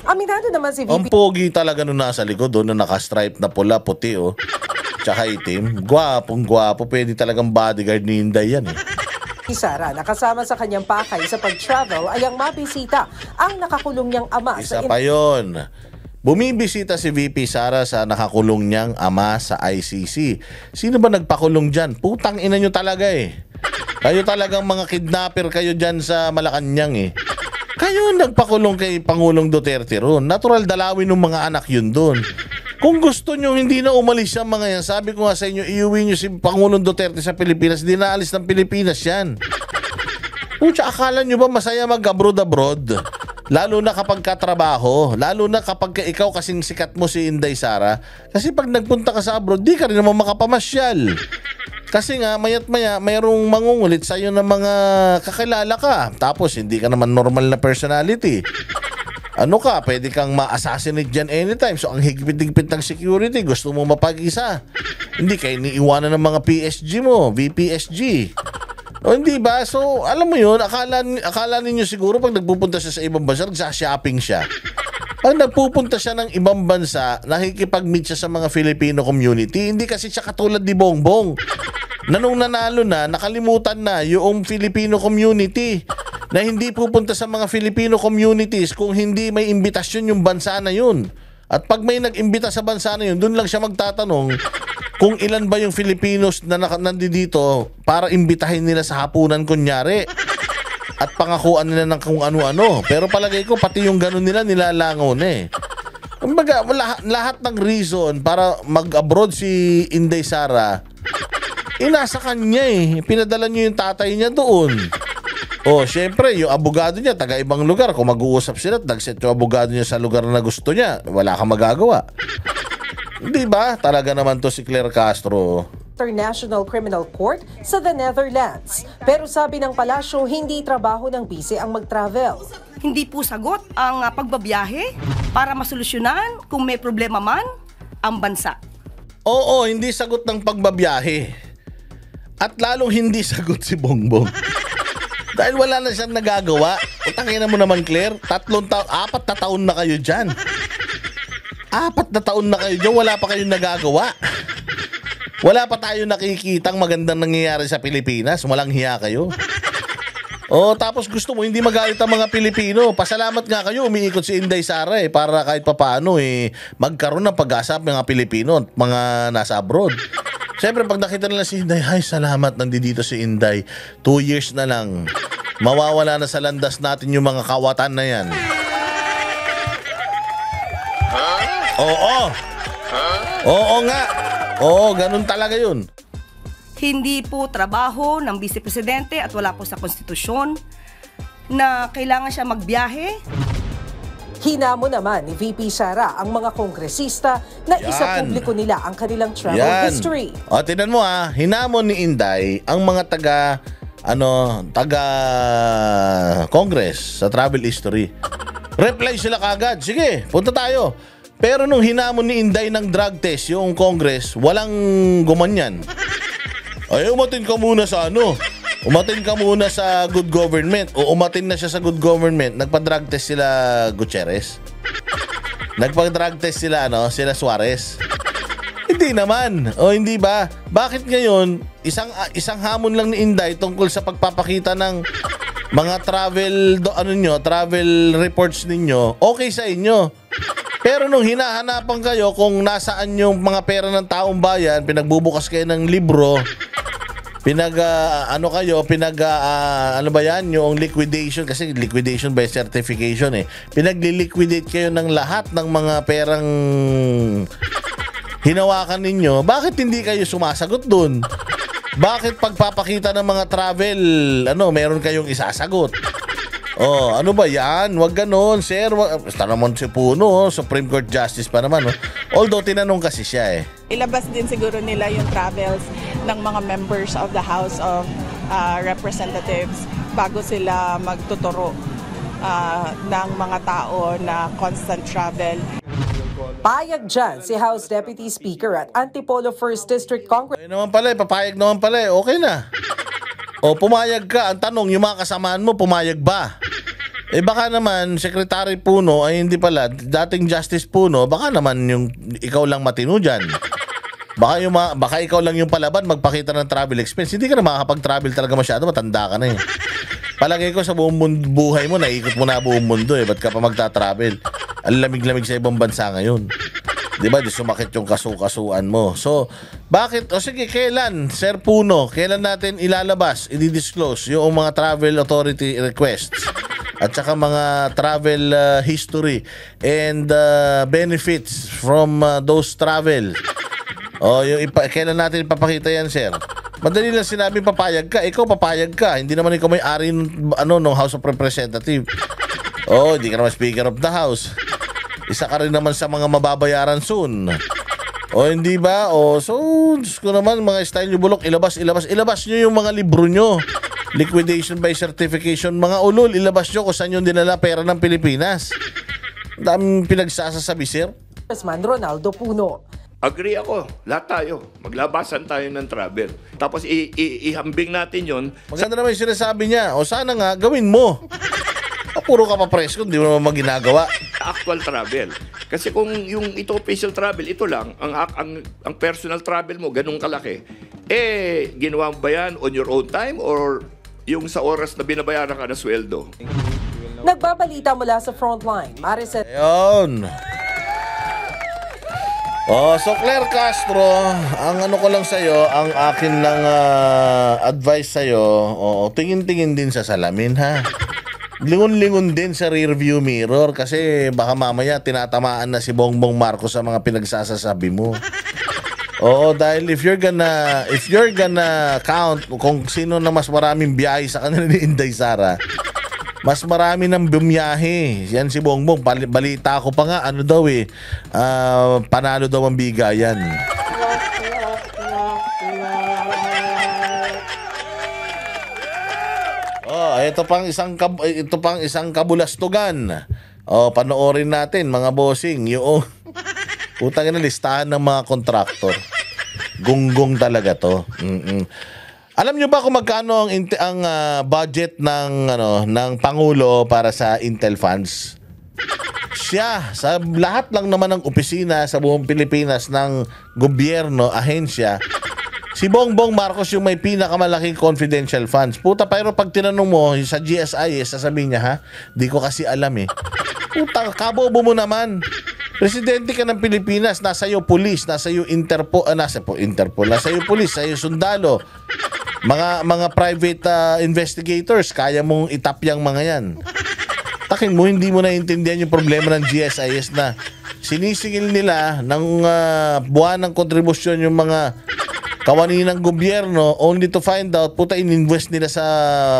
Aminado naman si VP Ang pogi talaga nung nasa likod, na naka-stripe na pula, puti, tsaka itim. Gwapong-gwapo, pwede talagang bodyguard ni Inday yan Sara, nakasama sa kanyang pakay sa pag-travel ay ang mabisita ang nakakulong niyang ama. Isa pa yun. Bumibisita si VP Sara sa nakakulong niyang ama sa ICC. Sino ba nagpakulong dyan? Putang ina nyo talaga Kayo talagang mga kidnapper kayo dyan sa Malacanang Kayo nagpakulong kay Pangulong Duterte ron. Natural dalawin ng mga anak yun doon. Kung gusto nyo hindi na umalis yung mga yan, sabi ko nga sa inyo, iuwi nyo si Pangulong Duterte sa Pilipinas. Di na alis ng Pilipinas yan. Akala nyo ba masaya mag-abroad? Lalo na kapag katrabaho, lalo na kapag ikaw kasing sikat mo si Inday Sara. Kasi pag nagpunta ka sa abroad, di ka rin naman makapamasyal. Kasi nga, mayat maya, mayroong mangungulit sa'yo ng mga kakilala ka. Tapos, hindi ka naman normal na personality. Pwede kang ma-assassinate dyan anytime. So, ang higpit-higpit ng security, gusto mo mapag-isa. Hindi kayo niiwanan ng mga PSG mo, VPSG. Hindi ba? So, alam mo yun, akala ninyo siguro pag nagpupunta siya sa ibang bansa, nagsha-shopping siya. Pag nagpupunta siya ng ibang bansa, nakikipag-meet siya sa mga Filipino community. Hindi kasi siya katulad ni Bongbong. Nung nanalo na, nakalimutan na yung Filipino community na hindi pupunta sa mga Filipino communities kung hindi may imbitasyon yung bansa na yun. At pag may nag-imbita sa bansa na yun, doon lang siya magtatanong kung ilan ba yung Filipinos na nandito para imbitahin nila sa hapunan kunyari. at pangakuan nila ng kung ano-ano. Pero palagay ko, pati yung ganun nila, nilalangaw na eh. Kumbaga, lahat ng reason para mag-abroad si Inday Sara, nasa kanya eh. Pinadala niyo yung tatay niya doon. Oh, syempre, yung abogado niya, taga ibang lugar. Kung mag-uusap sila at nag-set yung abogado niya sa lugar na gusto niya, wala kang magagawa. Di ba? Talaga naman to si Claire Castro. International Criminal Court sa the Netherlands. Pero sabi ng palasyo, hindi trabaho ng bise ang mag-travel. Hindi po sagot ang pagbabiyahe para masolusyonan kung may problema man ang bansa. Oo, hindi sagot ng pagbabiyahe. At lalong hindi sagot si Bongbong. Dahil wala na siyang nagagawa. Utangin mo naman, Claire, 4 na taon na kayo dyan. 4 na taon na kayo dyan, wala pa kayong nagagawa. Wala pa tayo nakikitang magandang nangyayari sa Pilipinas. Walang hiya kayo. Tapos gusto mo hindi magalit ang mga Pilipino. Pasalamat nga kayo, umiikot si Inday Sara para kahit papaano magkaroon ng pag-asa ng mga Pilipino at mga nasa abroad. Siyempre pag nakita nila si Inday, ay salamat nandito si Inday. 2 years na lang. Mawawala na sa landas natin yung mga kawatan na yan. Oo nga. Oo, ganun talaga yun. Hindi po trabaho ng Vice Presidente at wala po sa konstitusyon na kailangan siya magbiyahe. Hinamo naman ni VP Sara ang mga kongresista na isa publiko nila ang kanilang travel history. O, tingnan mo hinamon ni Inday ang mga taga Congress sa travel history. Reply sila kagad. Sige, punta tayo. Pero nung hinamon ni Inday ng drug test yung Congress, walang gumanyan. Ay, umatin ka muna sa Umatin ka muna sa good government. O umatin na siya sa good government. Nagpa-drug test sila Gutierrez. Nagpa-drug test sila sila Suarez. Hindi naman. O hindi ba? Bakit ngayon isang hamon lang ni Inday tungkol sa pagpapakita ng mga travel reports ninyo, okay sa inyo. Pero nung hinahanapan kayo kung nasaan yung mga pera ng taong bayan, pinagbubukas kayo ng libro, yung liquidation, kasi liquidation by certification pinagli-liquidate kayo ng lahat ng mga perang hinawakan ninyo. Bakit hindi kayo sumasagot dun? Bakit pagpapakita ng mga travel, meron kayong isasagot? Ano ba yan? Wag ganon, sir. Basta naman si Puno, Supreme Court Justice pa naman. Although tinanong kasi siya Ilabas din siguro nila yung travels ng mga members of the House of Representatives bago sila magtuturo ng mga tao na constant travel. Payag dyan si House Deputy Speaker at Antipolo 1st District Congress. Papayag naman pala. Okay na. Pumayag ka. Ang tanong, yung mga kasamaan mo, pumayag ba? Baka naman, Secretary Puno, ay hindi pala, dating Justice Puno, baka naman yung ikaw lang matino dyan. Baka ikaw lang yung palaban, magpakita ng travel expense. Hindi ka na makakapag-travel talaga masyado, matanda ka na Palagay ko sa buong buhay mo, naikot mo na buong mundo Ba't ka pa magta-travel? Ang lamig-lamig sa ibang bansa ngayon. Diba? Di sumakit yung kasu-kasuan mo. So, bakit? Sige, kailan, Sir Puno, kailan natin ilalabas, i-disclose yung mga travel authority requests at saka mga travel history and benefits from those travel? Kailan natin ipapakita yan, sir? Madali lang sinabi papayag ka. Ikaw papayag ka. Hindi naman ikaw may ari ng House of Representatives. Hindi ka naman Speaker of the House. Isa ka rin naman sa mga mababayaran soon. Hindi ba? So, Diyos ko naman, mga style nyo bulok, ilabas nyo yung mga libro nyo. Liquidation by certification, mga ulol, ilabas nyo kung saan yung dinala pera ng Pilipinas. Daming pinagsasasabi, sir. Congressman Ronaldo Puno. Agree ako. Lahat tayo. Maglabasan tayo ng travel. Tapos ihambing natin yon. Maganda naman yung sinasabi niya. Sana nga, gawin mo. Puro ka pa presko, hindi mo naman maginagawa. Actual travel. Kasi kung yung ito official travel, ito lang, ang personal travel mo, ganun kalaki. Ginawa mo ba yan on your own time or yung sa oras na binabayaran ka na sweldo? Nagbabalita mula sa frontline. Maricel. Ayun. So Claire Castro, ang ano ko lang sa'yo, ang akin lang advice sa'yo, tingin-tingin din sa salamin ha. Lingon-lingon din sa rear view mirror kasi baka mamaya tinatamaan na si Bongbong Marcos sa mga pinagsasasabi mo. Dahil if you're gonna count kung sino na mas maraming biyahe sa kanila ni Inday Sara, mas marami ng bumiyahe. Yan si Bongbong. Balita ko pa nga, panalo daw ang bigayan. Ito pang isang kabulastugan. Panoorin natin mga bossing. Yung utang na listahan ng mga kontraktor. Gunggong talaga to. Alam niyo ba kung magkano ang budget ng Pangulo para sa Intel funds? Siya, sa lahat lang naman ng opisina sa buong Pilipinas ng gobyerno, ahensya, si Bongbong Marcos yung may pinakamalaking confidential funds. Puta, pero pag tinanong mo sa GSI, sasabihin niya, ha? Di ko kasi alam eh. Puta, kabobo mo naman. Presidente ka ng Pilipinas, nasa iyo pulis, nasa iyo Interpol, nasa iyo pulis, nasa iyo sundalo. Mga private investigators, kaya mong itap yang mga yan. Takin mo, hindi mo naiintindihan yung problema ng GSIS na sinisingil nila ng buwan ng kontribusyon yung mga kawani ng gobyerno only to find out, puta, ininvest nila sa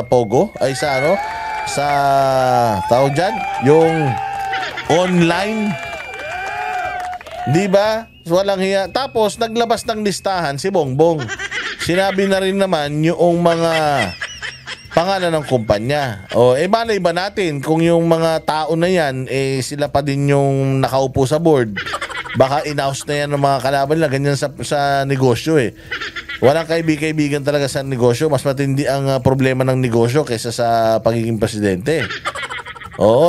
Pogo, ay sa sa tawag dyan, yung online. Di ba? Walang hiya. Tapos, naglabas ng listahan si Bongbong. Sinabi na rin naman yung mga pangalan ng kumpanya. Malay ba natin kung yung mga tao na yan, sila pa din yung nakaupo sa board. Baka in-house na yan ng mga kalaban na ganyan sa negosyo eh. Walang kaibigan talaga sa negosyo. Mas matindi ang problema ng negosyo kaysa sa pagiging presidente.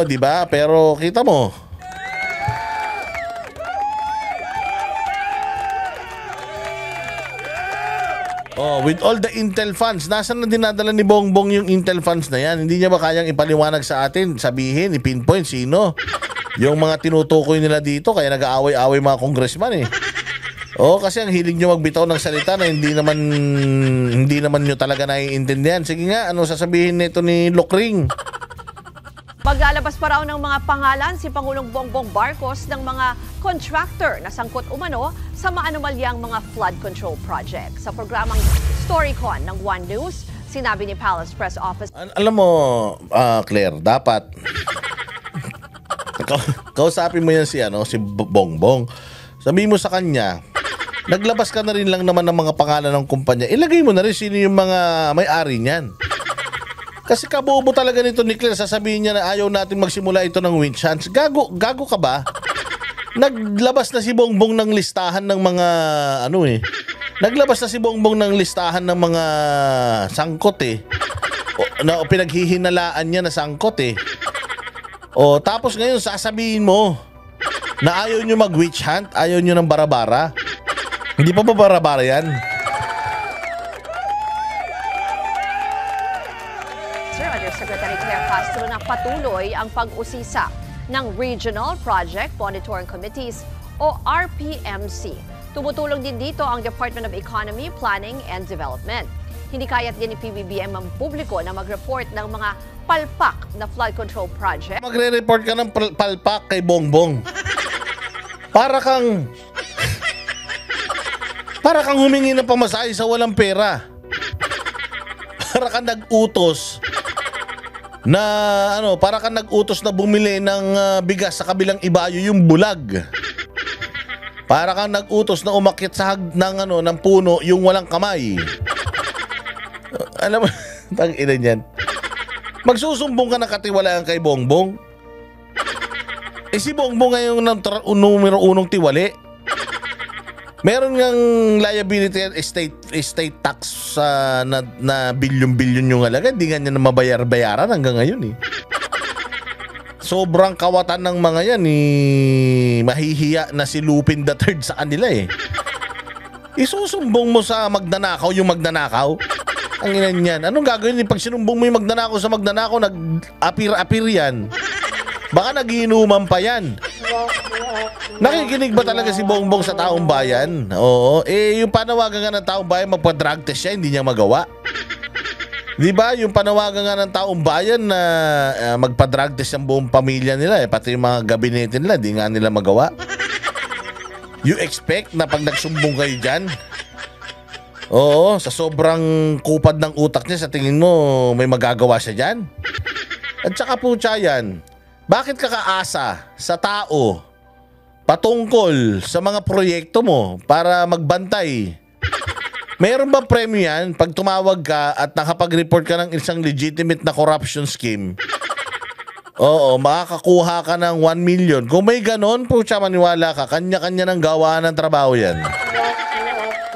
Di ba? Pero kita mo, with all the Intel funds, nasaan na dinadala ni Bongbong yung Intel funds na yan? Hindi niya ba kayang ipaliwanag sa atin, sabihin, ipinpoint sino? Yung mga tinutukoy nila dito, kaya nag-aaway-aaway mga congressman eh. Kasi ang hilig nyo magbitaw ng salita na hindi naman nyo talaga naiintindihan. Sige nga, ano sasabihin nito ni Lokring? Maglalabas pa raw ng mga pangalan si Pangulong Bongbong Marcos ng mga contractor na sangkot umano sa maanumalyang mga flood control project. Sa programang Storycon ng One News, sinabi ni Palace Press Office. Alam mo, Claire, dapat kausapin mo yan si Bongbong. Sabihin mo sa kanya, naglabas ka na rin lang naman ng mga pangalan ng kumpanya. Ilagay mo na rin sino yung mga may-ari niyan. Kasi kabobo talaga nito ni Claire, sasabihin niya na ayaw natin magsimula ito ng wind chance. Gago ka ba? Naglabas na si Bongbong ng listahan ng mga Naglabas na si Bongbong ng listahan ng mga sangkot eh. Pinaghihinalaan niya na sangkot eh. Tapos ngayon sasabihin mo na ayaw niyo mag-witch hunt, ayaw niyo ng barabara. Hindi pa ba barabara yan? Secretary Claire Castro na patuloy ang pag-usisa ng Regional Project Monitoring Committees o RPMC. Tumutulong din dito ang Department of Economy, Planning and Development. Hindi kaya't din ni PBBM ang publiko na mag-report ng mga palpak na flood control project. Magre-report ka ng palpak kay Bongbong. Para kang humingi ng pamasahe sa walang pera. Para kang nag-utos na bumili ng bigas sa kabilang ibayo yung bulag. Para kang nag-utos na umakyat sa ng puno yung walang kamay. Alam mo, tang-ina niyan. Magsusumbong ka na katiwalaan kay Bongbong. Si Bongbong ngayon ng numero 1 tiwali. Meron ngang liability at estate tax na bilyon-bilyon yung halaga. Hindi nga niya na mabayar-bayaran hanggang ngayon eh. Sobrang kawatan ng mga yan eh. Mahihiya na si Lupin III sa kanila eh. Isusumbong mo sa magnanakaw yung magnanakaw. Ang inan yan. Anong gagawin? Pag sinumbong mo yung magnanakaw sa magnanakaw, nag-apir-apir yan. Baka nagiinuman pa yan. Nakikinig ba talaga si Bongbong sa taong bayan? Oo. Yung panawagan nga ng taong bayan, magpa-drug test siya, hindi niya magawa. Di ba? Yung panawagan nga ng taong bayan na magpa-drug test ang buong pamilya nila, pati yung mga gabinete nila, di nga nila magawa. You expect na pag nagsumbong kayo dyan, oo, sa sobrang kupad ng utak niya, sa tingin mo may magagawa siya dyan? At saka po yan, bakit ka kaasa sa tao patungkol sa mga proyekto mo para magbantay? Meron ba premyo yan pag tumawag ka at nakapag-report ka ng isang legitimate na corruption scheme? Oo, makakakuha ka ng 1 million. Kung may ganon, maniwala ka, kanya-kanya ng gawaan ng trabaho yan.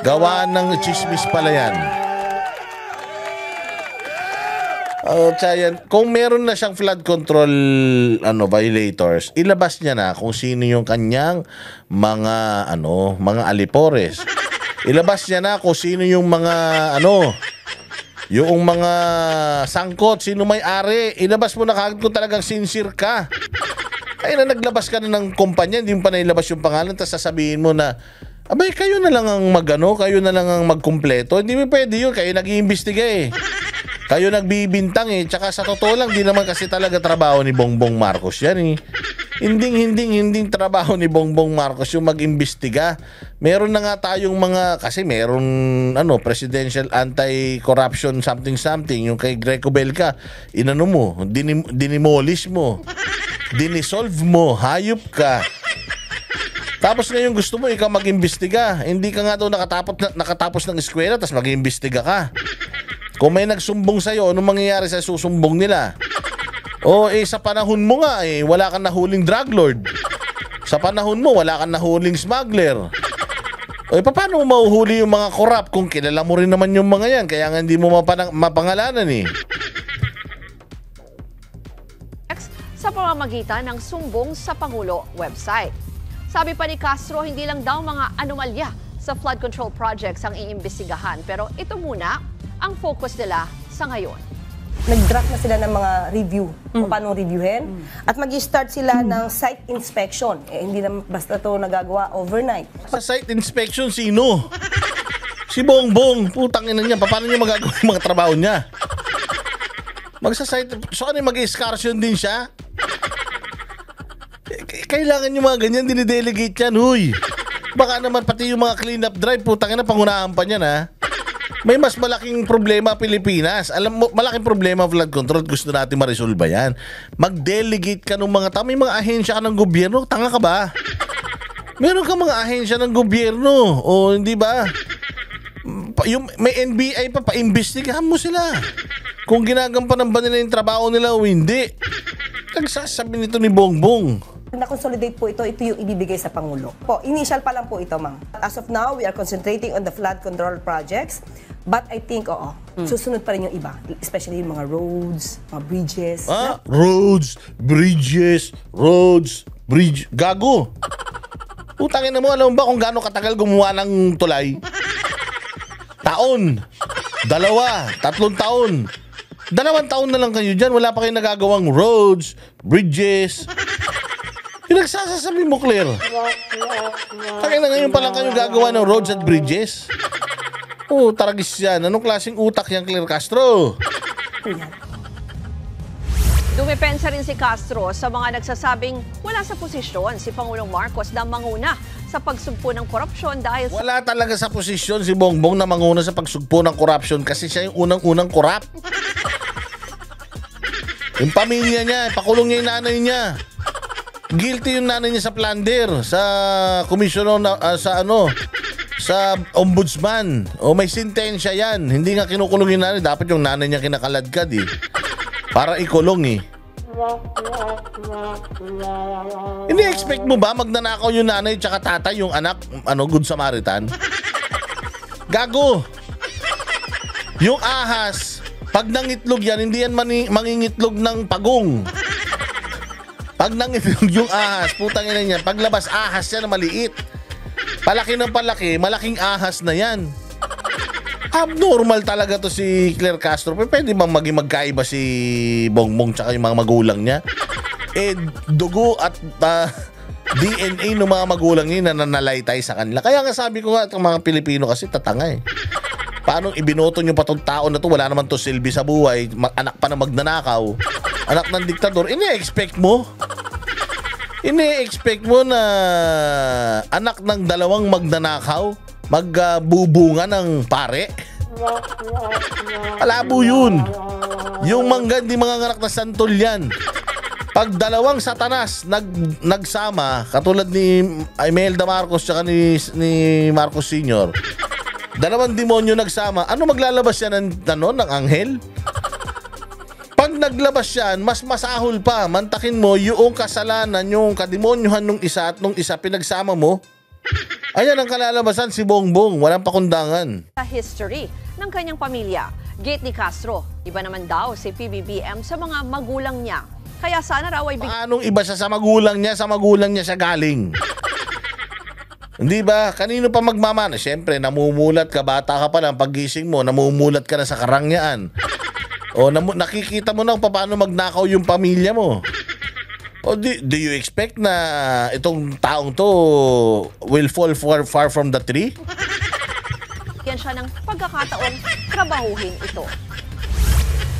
Gawaan ng chismis pala yan. Kung meron na siyang flood control violators, ilabas niya na kung sino yung kanyang mga alipores. Ilabas niya na kung sino yung mga yung mga sangkot, sino may-ari. Ilabas mo na kagad kung talagang sincere ka. Kaya na naglabas ka na ng kumpanya, hindi mo pa nailabas yung pangalan, tapos sasabihin mo na, abay, kayo na lang ang kayo na lang ang magkumpleto. Hindi mo pwede yun, kayo nag-iimbestiga eh. Kayo nagbibintang eh. Tsaka sa totoo lang, di naman kasi talaga trabaho ni Bongbong Marcos yan eh. Hinding trabaho ni Bongbong Marcos yung mag-imbestiga. Meron na nga tayong kasi meron presidential anti-corruption something, yung kay Greco Belka, dinimolish mo, dinisolve mo, hayop ka. Tapos ngayon gusto mo ikaw mag-imbestiga. Hindi ka nga daw nakatapos ng eskwela tapos mag-imbestiga ka. Kung may nagsumbong sa'yo, anong mangyayari sa susumbong nila? Sa panahon mo nga wala kang nahuling drug lord. Sa panahon mo, wala kang nahuling smuggler. Paano mo mahuhuli yung mga korap kung kilala mo rin naman yung mga yan? Kaya nga hindi mo mapangalanan eh. Sa pamamagitan ng Sumbong sa Pangulo website. Sabi pa ni Castro, hindi lang daw mga anomalya sa flood control projects ang iimbestigahan. Pero ito muna ang focus nila sa ngayon. Nag-draft na sila ng mga review, kung paano reviewin. At mag-start sila ng site inspection. Hindi na basta ito nagagawa overnight. Sa site inspection, sino? Si Bongbong. Putang ina niya. Paano niya magagawa yung mga trabaho niya? Magsa-site... So ano yung mag-excursion din siya? Kailangan yung mga ganyan, dinidelegate yan, huy. Baka naman pati yung mga clean-up drive, putang ina, pangunahan pa niyan, ha? May mas malaking problema Pilipinas. Alam mo, malaking problema flood control. Gusto natin ma-resolve yan. Mag-delegate ka ng mga tao. May mga ahensya ka ng gobyerno. Tanga ka ba? Meron ka mga ahensya ng gobyerno. O, hindi ba? May NBI pa-imbestigahan mo sila. Kung ginagampanan ba nila yung trabaho nila o hindi. Nagsasabi nito ni Bongbong. Na-consolidate po ito yung ibibigay sa Pangulo. Initial pa lang po ito, ma'am. As of now, we are concentrating on the flood control projects. But I think, susunod pa rin yung iba. Especially yung mga roads, mga bridges. Bridge. Gago! Utangin na mo, alam mo ba kung gaano katagal gumawa ng tulay? Taon. 2, 3 taon. 2 taon na lang kayo dyan. Wala pa kayong nagagawang roads, bridges. Yung nagsasasabi mo, Claire. Kaya na ngayon pa lang kayo gagawa ng roads at bridges. Taragis yan. Anong klaseng utak yan, Claire Castro? Dumipensa rin si Castro sa mga nagsasabing wala sa posisyon si Pangulong Marcos na manguna sa pagsugpo ng korupsyon dahil wala talaga sa posisyon si Bongbong na manguna sa pagsugpo ng korupsyon kasi siya yung unang-unang korap. Yung pamilya niya, pakulong niya yung nanay niya. Guilty yung nanay niya sa plunder, sa komisyon sa ombudsman. May sentensya yan. Hindi nga kinukulong yung nanay. Dapat yung nanay niya kinakaladkad eh. Para ikulong eh. Hindi expect mo ba magnanakaw yung nanay tsaka tatay yung anak, Good Samaritan? Gago! Yung ahas, pag nangitlog yan, hindi yan mangingitlog ng pagong. Pag nangitlog yung ahas, putang ina niya, paglabas ahas yan na maliit. Palaki ng palaki, malaking ahas na yan. Abnormal talaga to si Claire Castro. Pwede bang maging magkaiba si Bongbong tsaka yung mga magulang niya? Dugo at DNA ng mga magulang niya na nanalaitay sa kanila. Kaya nga sabi ko nga, itong mga Pilipino kasi tatanga eh. Paano ibinoto nyo pa itong tao na to? Wala naman to silbi sa buhay. Anak pa na magnanakaw. Anak ng diktador. Ini-expect mo? Ini-expect mo na anak ng dalawang magnanakaw magbubunga ng pare? Alabo yun. Yung mangga di mga anak na santol yan. Pag dalawang satanas nagsama, katulad ni Imelda Marcos at ni Marcos Sr., dalawang demonyo nagsama, ano maglalabas yan ng anghel? Pag naglabas yan, mas masahol pa. Mantakin mo yung kasalanan, yung kademonyohan nung isa at nung isa pinagsama mo. Ayan ang kalalabasan, si Bongbong. Walang pakundangan. Sa history ng kanyang pamilya, Gate ni Castro, iba naman daw si PBBM sa mga magulang niya. Kaya sana raw ay paanong iba siya sa magulang niya? Sa magulang niya siya galing. Hindi ba? Kanino pa magmamana? Siyempre, namumulat ka, bata ka pa lang, paggising mo, namumulat ka na sa karangyaan. O nakikita mo na paano magnakaw yung pamilya mo. O do you expect na itong taong to will fall far from the tree? yan siya ng pagkakataong trabahuhin ito.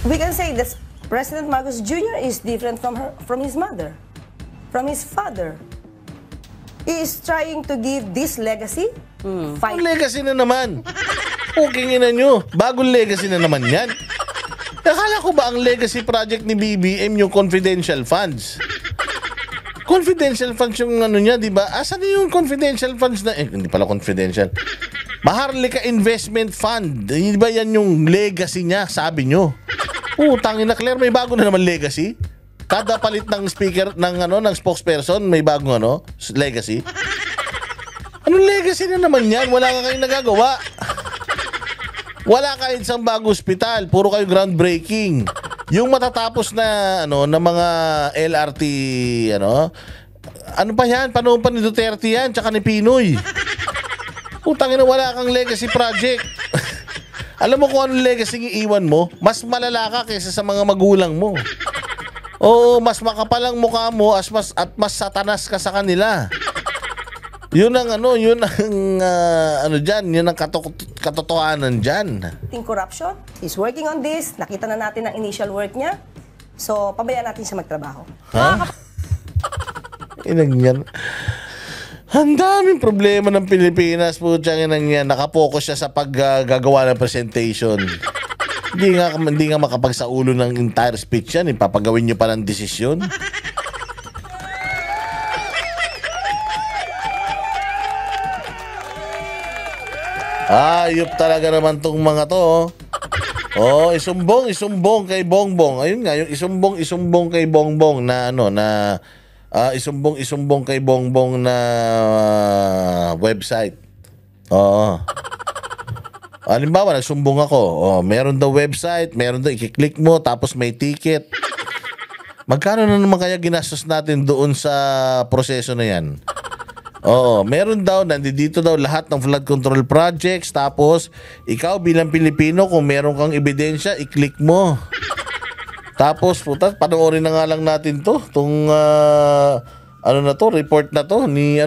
We can say that President Marcos Jr. is different from his mother, from his father. He is trying to give this legacy. Ang legacy na naman. Pukingin na nyo. Bagong legacy na naman yan. Akala ko ba ang legacy project ni BBM yung confidential funds? Confidential funds yung ano niya, di ba? Asan yung confidential funds na? Hindi pala confidential. Maharlika Investment Fund. Di ba yan yung legacy niya, sabi nyo? Tangin na Claire, may bago na naman legacy. Kada palit ng speaker, ng spokesperson, may bagong legacy. Anong legacy na naman yan? Wala ka kayong nagagawa. Wala kahit isang bago ospital, puro kayo groundbreaking. Yung matatapos na na mga LRT ano pa yan? Panahon pa ni Duterte yan, tsaka ni Pinoy. Putangin na wala kang legacy project. Alam mo kung anong legacy iiwan mo? Mas malala ka kaysa sa mga magulang mo. Oo, mas makapal ang mukha mo at mas satanas ka sa kanila. Yun ang yun ang katotohanan dyan. Corruption, he's working on this. Nakita na natin ang initial work niya. So, pabayaan natin siya magtrabaho. Ha? Inang yan. Ang daming problema ng Pilipinas po dyan yan. Nakapokus siya sa paggagawa ng presentation. Hindi nga makapagsaulo ng entire speech yan. Ipapagawin nyo pa ng desisyon. Ayop talaga naman tong mga to. Isumbong kay Bongbong. Ayun nga, yung isumbong kay Bongbong na isumbong kay Bongbong na website. Oo. Halimbawa, nagsumbong ako. Meron daw website, meron daw i-click mo, tapos may ticket. Magkano na naman kaya ginastos natin doon sa proseso na yan? Oo, meron daw, nandito daw lahat ng flood control projects, tapos ikaw bilang Pilipino, kung meron kang ebidensya, i-click mo. Tapos, panoorin na nga lang natin to, itong, report na to, ni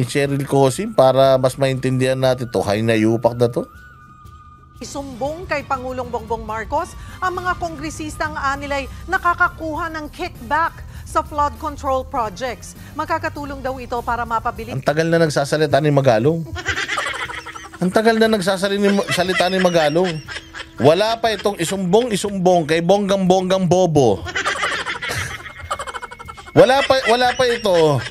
Cheryl Cosim, para mas maintindihan natin to. Haynayupak na to. Isumbong kay Pangulong Bongbong Marcos ang mga kongresistang anilay nakakakuha ng kickback sa flood control projects. Makakatulong daw ito para mapabilis. Ang tagal na nagsasalita ni Magalong. Ang tagal na nagsasalita ni Magalong. Wala pa itong isumbong kay Bonggang Bobo. Wala pa ito.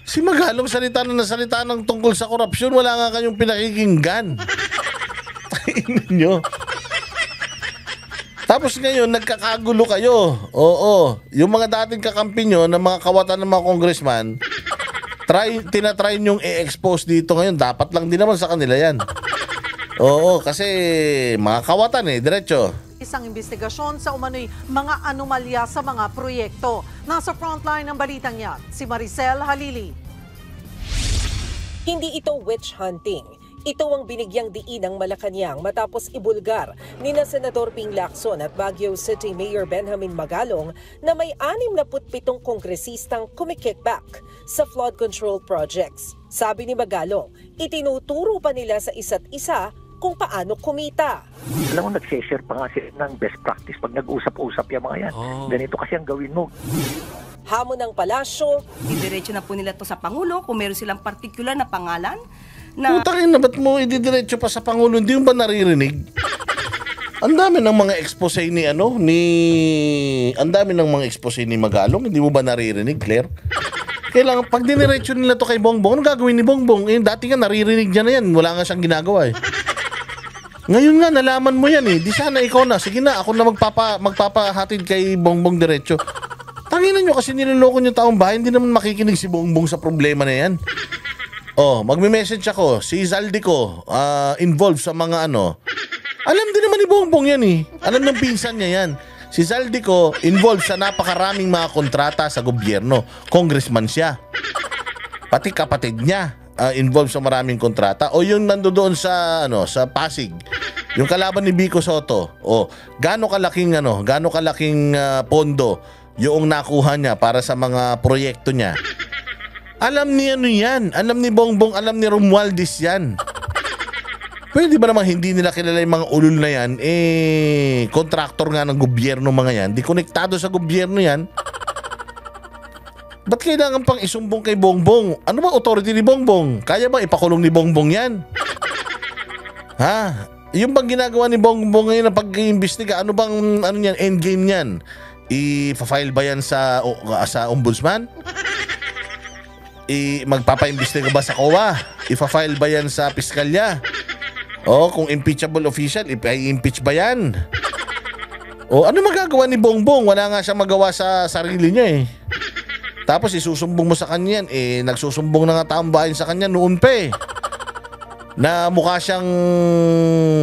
Si Magalong salita ng tungkol sa korupsyon, wala nga kayong pinakikinggan. Tainin nyo. Tapos ngayon, nagkakagulo kayo. Oo. Yung mga dating kakampi nyo ng mga kawatan ng mga congressman, tinatry nyong i-expose dito ngayon. Dapat lang din naman sa kanila yan. Oo, kasi mga kawatan diretso. Isang investigasyon sa umano'y mga anomalya sa mga proyekto. Nasa frontline ng balitang yan, si Maricel Halili. Hindi ito witch hunting. Ito ang binigyang diin ng Malacanang matapos ibulgar ni na Senador Ping Lacson at Baguio City Mayor Benjamin Magalong na may 67 kongresistang kumikickback sa flood control projects. Sabi ni Magalong, itinuturo pa nila sa isa't isa kung paano kumita. Alam mo, nag-share pa nga sila ng best practice pag nag-usap-usap yung mga yan. Ganito kasi ang gawin mo. Hamon ng palasyo. Idiretso na po nila to sa Pangulo kung meron silang particular na pangalan na... Putangin na, ba't mo ididiretso pa sa Pangulo? Hindi mo ba naririnig? Ang dami ng mga expose ni ang dami ng mga expose ni Magalong, hindi mo ba naririnig, Claire? Kailangan, pag diniretso nila to kay Bongbong, ano gagawin ni Bongbong? Dati nga naririnig niya na yan, wala nga siyang ginagawa eh. Ngayon nga, nalaman mo yan eh. Di sana ikaw na. Sige na, ako na magpapahatid kay Bongbong diretso. Tanginan nyo kasi niloloko nyo taong bahay, hindi naman makikinig si Bongbong sa problema na yan. Magme-message ako, si Zaldico, involved sa mga Alam din naman ni Bongbong yan eh. Alam ng pinsan niya yan. Si Zaldico, involved sa napakaraming mga kontrata sa gobyerno. Congressman siya. Pati kapatid niya, involved sa maraming kontrata. O yung nandoon sa Pasig, yung kalaban ni Vico Soto. Gaano kalaking pondo yung nakuha niya para sa mga proyekto niya. Alam ni yan. Alam ni Bongbong, alam ni Romualdez yan. Pwede ba naman hindi nila kilala yung mga ulul na yan? Kontraktor nga ng gobyerno mga yan. Di konektado sa gobyerno yan. Ba't kailangan pang isumbong kay Bongbong? Ano ba authority ni Bongbong? Kaya ba ipakulong ni Bongbong yan? Ha? Yung bang ginagawa ni Bongbong ngayon na pag-iimbestiga, ano bang endgame niyan? I-file ba yan sa ombudsman? Magpapa-imbestiga ba sa COA? I-file ba yan sa piskalya? Kung impeachable official, i-impeach ba yan? Ano magagawa ni Bongbong? Wala nga siya magawa sa sarili niya eh. Tapos isusumbong mo sa kanya yan. Nagsusumbong na nga taong bayan sa kanya noon pa eh. Na mukha siyang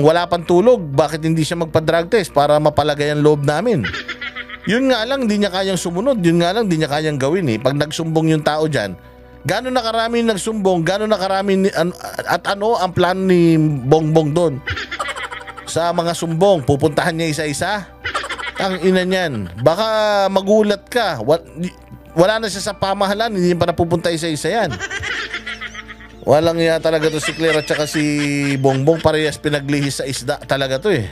wala pang tulog. Bakit hindi siya magpa-drug test para mapalagay ang loob namin? Yun nga lang, hindi niya kayang sumunod. Yun nga lang, hindi niya kayang gawin eh. Pag nagsumbong yung tao dyan, gano'n na karami nagsumbong, gano'n na karami at ano ang plan ni Bongbong doon? Sa mga sumbong, pupuntahan niya isa-isa? Ang ina niyan. Baka magulat ka. Wala na siya sa pamahalan, hindi pa napupunta isa-isa yan. Walang iya talaga to si Claire at saka si Bongbong, parehas pinaglihis sa isda talaga to eh.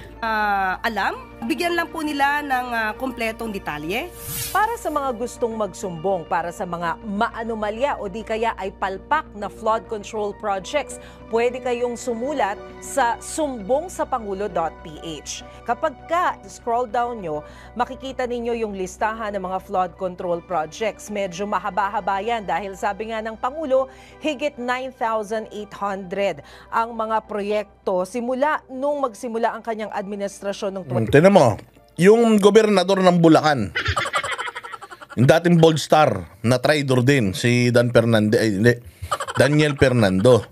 Bigyan lang po nila ng kompletong detalye. Para sa mga gustong magsumbong, para sa mga maanomalya o di kaya ay palpak na flood control projects, pwede kayong sumulat sa sumbongsapangulo.ph. Kapag scroll down nyo, makikita ninyo yung listahan ng mga flood control projects. Medyo mahaba-haba yan dahil sabi nga ng Pangulo, higit 9,800 ang mga proyekto simula nung magsimula ang kanyang administrasyon ng 2020. Tignan mo, yung gobernador ng Bulacan, yung dating Bold Star na traidor din, si Daniel Fernando.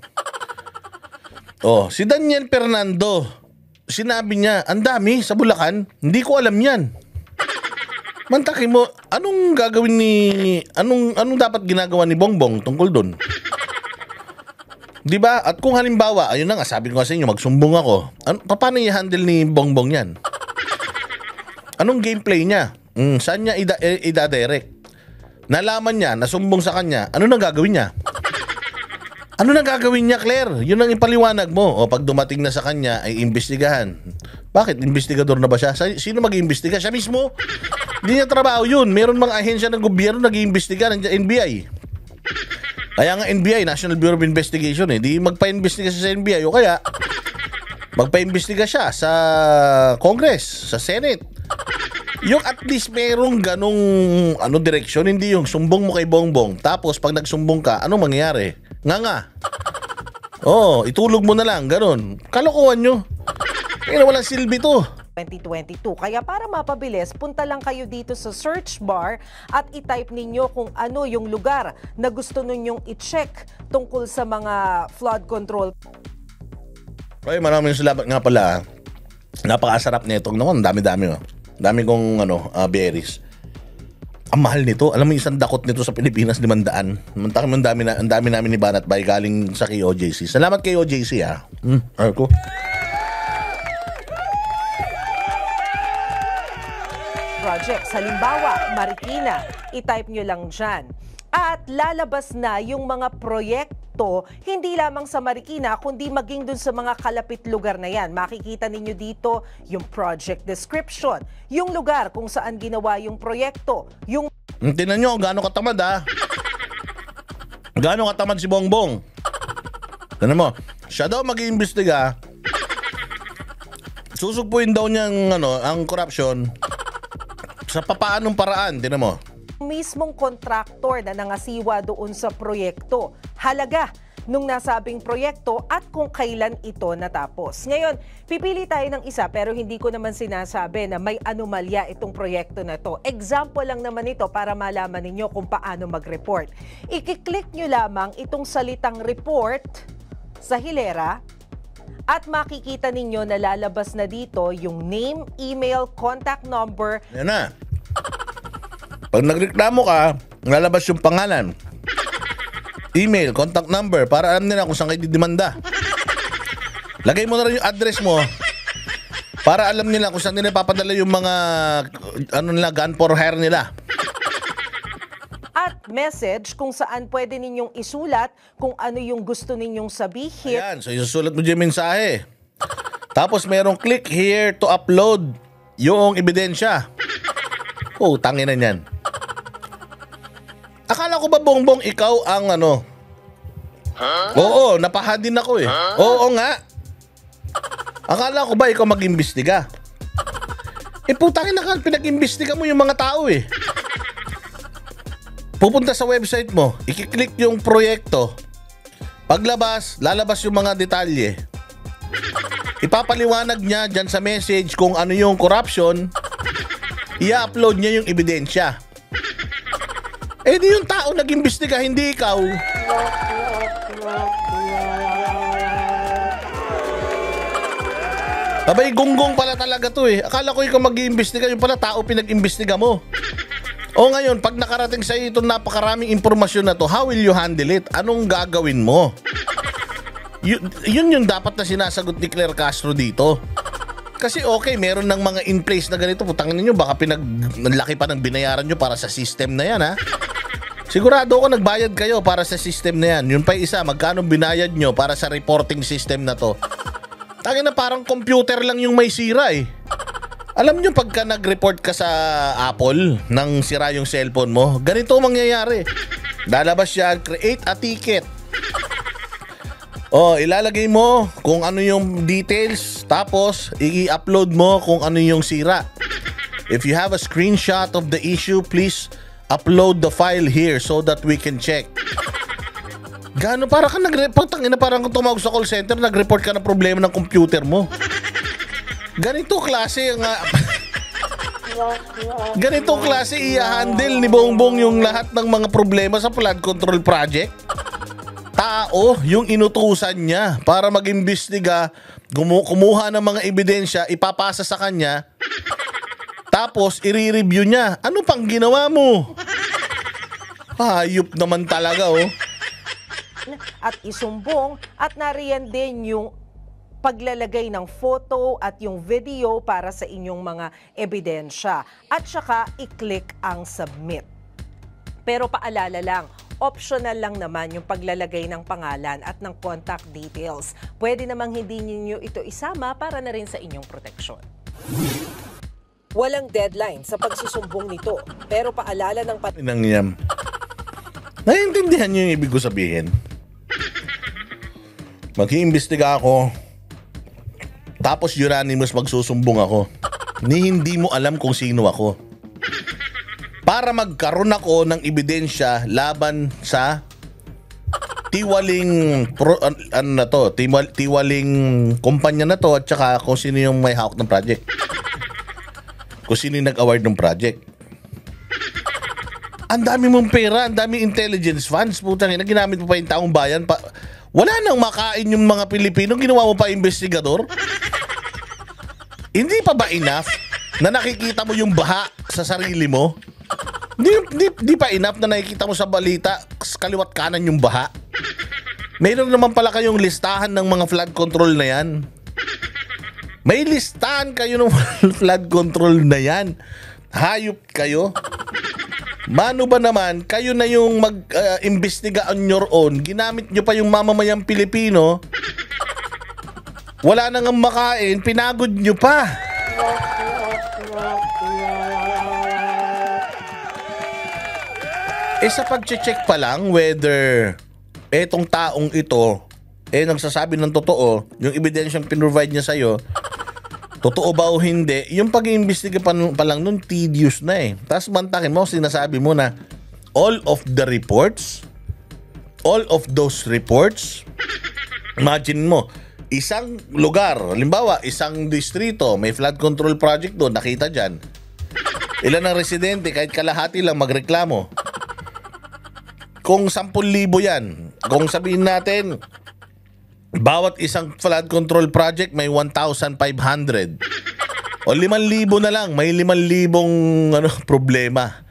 Si Daniel Fernando, sinabi niya, ang dami sa Bulacan, hindi ko alam yan. Mantakin mo, anong dapat ginagawa ni Bongbong tungkol doon? Diba? At kung halimbawa, ayun na nga, sabi ko sa inyo, magsumbong ako. Paano i-handle ni Bongbong yan? Anong gameplay niya? Saan niya ida-direct? Nalaman niya, nasumbong sa kanya, ano nang gagawin niya? Ano nang gagawin niya, Claire? Yun ang ipaliwanag mo. Pag dumating na sa kanya, ay imbestigahan. Bakit? Investigador na ba siya? Sino mag-iimbestiga? Siya mismo? Hindi niya trabaho yun. Meron mga ahensya ng gobyerno nag-iimbestiga ng NBI. Kaya nga NBI, National Bureau of Investigation di magpa-imbestiga siya sa NBI o kaya magpa-imbestiga siya sa Congress, sa Senate. Yung at least merong ganong direksyon, hindi yung sumbong mo kay Bongbong tapos pag nagsumbong ka, anong mangyayari? Nga. Itulog mo na lang, ganon. Kalokohan nyo. Walang silbi to. 2022. Kaya para mapabilis, punta lang kayo dito sa search bar at i-type ninyo kung ano yung lugar na gusto ninyong i-check tungkol sa mga flood control. Maraming salamat nga pala. Napakasarap nito. Naman, dami-dami. Dami kong berries. Ang mahal nito. Alam mo, isang dakot nito sa Pilipinas, 500. Ang dami namin ni Banat Bay galing sa KOJC. Salamat kay OJC, ha. Arko. Projects. Halimbawa, Marikina, i-type nyo lang dyan. At lalabas na yung mga proyekto, hindi lamang sa Marikina, kundi maging dun sa mga kalapit lugar na yan. Makikita ninyo dito yung project description, yung lugar kung saan ginawa yung proyekto, yung... Tingnan nyo, gaano katamad, ha? Gaano katamad si Bongbong? Tignan mo, siya daw mag-iimbestiga. Susugpuin daw niyang ang corruption sa papaanong paraan. Tignan mo. Mismong kontraktor na nangasiwa doon sa proyekto, halaga nung nasabing proyekto at kung kailan ito natapos. Ngayon, pipili tayo ng isa pero hindi ko naman sinasabi na may anomalya itong proyekto na to. Example lang naman ito para malaman ninyo kung paano mag-report. I-click nyo lamang itong salitang report sa hilera at makikita ninyo na lalabas na dito yung name, email, contact number. Yan na. Pag nagreklamo ka, lalabas yung pangalan, email, contact number, para alam nila kung saan kayo didemanda. Lagay mo na rin yung address mo para alam nila kung saan nila papadala yung mga gun for hire nila. At message kung saan pwede ninyong isulat kung ano yung gusto ninyong sabihin. Ayan, so isusulat mo dyan yung mensahe. Tapos merong click here to upload yung ebidensya. Oh, tangin na yan. Akala ko ba, Bongbong, ikaw ang Oo, napahadin ako eh. Oo nga. Akala ko ba ikaw mag-imbestiga? Putangin na ka, pinag-imbestiga mo yung mga tao eh. Pupunta sa website mo, i-click yung proyekto. Paglabas, lalabas yung mga detalye. Ipapaliwanag niya dyan sa message kung ano yung corruption. I-upload niya yung ebidensya. Di yung tao nag-imbestiga, hindi ikaw. Abay, gunggong pala talaga to eh. Akala ko ikaw mag-iimbestiga, yung pala tao pinag-imbestiga mo. O ngayon, pag nakarating sa iyo itong napakaraming impormasyon na to, how will you handle it? Anong gagawin mo? Yun yung dapat na sinasagot ni Claire Castro dito. Kasi okay, meron ng mga in place na ganito. Putangin ninyo, baka laki pa ng binayaran nyo para sa system na yan, ha? Sigurado ako nagbayad kayo para sa system na yan. Yun pa isa, magkano binayad nyo para sa reporting system na to? Tangin na parang computer lang yung may sira eh. Alam nyo, pagka nag-report ka sa Apple nang sira yung cellphone mo, ganito ang mangyayari. Lalabas siya, create a ticket. Ilalagay mo kung ano yung details, tapos i-upload mo kung ano yung sira. If you have a screenshot of the issue, please upload the file here so that we can check. Gano para ka nag-report? Tangina, parang kung tumawag sa call center, nag-report ka ng problema ng computer mo. Ganito klase nga. Ganito klase i-handle ni Bongbong yung lahat ng mga problema sa flood control project. Tao yung inutusan niya para mag-imbestiga, kumuha ng mga ebidensya, ipapasa sa kanya, tapos i-review niya. Ano pang ginawa mo? Hayop naman talaga, oh. At isumbong at nariyan din yung paglalagay ng photo at yung video para sa inyong mga ebidensya. At saka i-click ang submit. Pero paalala lang, optional lang naman yung paglalagay ng pangalan at ng contact details. Pwede namang hindi ninyo ito isama para na rin sa inyong proteksyon. Walang deadline sa pagsusumbong nito, pero paalala ng Inangyam. Naiintindihan niyo yung ibig ko sabihin? Mag-iimbestiga ako, tapos unanimous magsusumbong ako. Hindi mo alam kung sino ako. Para magkaroon ako ng ebidensya laban sa tiwaling tiwaling kumpanya na to at saka kung sino yung may hawak ng project. Kung sino yung nag-award ng project. Ang dami mong pera, ang dami intelligence funds, putang ina, ginamit mo pa yung taong bayan. Wala nang makain yung mga Pilipino, ginawa mo pa investigador? Hindi pa ba enough na nakikita mo yung baha sa sarili mo? Di pa enough na nakikita mo sa balita, kaliwat kanan yung baha. Mayroon naman pala kayong listahan ng mga flood control na yan. May listahan kayo ng flood control na yan. Hayop kayo. Mano ba naman, kayo na yung mag-imbestiga on your own. Ginamit nyo pa yung mamamayang Pilipino. Wala nang makain, pinagod nyo pa. Sa pag-check pa lang whether etong taong ito nagsasabi ng totoo, yung ebidensyang pinrovide niya sa'yo, totoo ba o hindi, yung pag-iimbestiga pa lang nun, tedious na eh. Tapos mantakin mo, sinasabi mo na all of those reports, imagine mo, isang lugar, halimbawa, isang distrito, may flood control project doon, nakita dyan. Ilan ang residente, kahit kalahati lang magreklamo. Kung 10,000 yan, kung sabihin natin, bawat isang flood control project may 1,500. O 5,000 na lang, may 5,000 problema.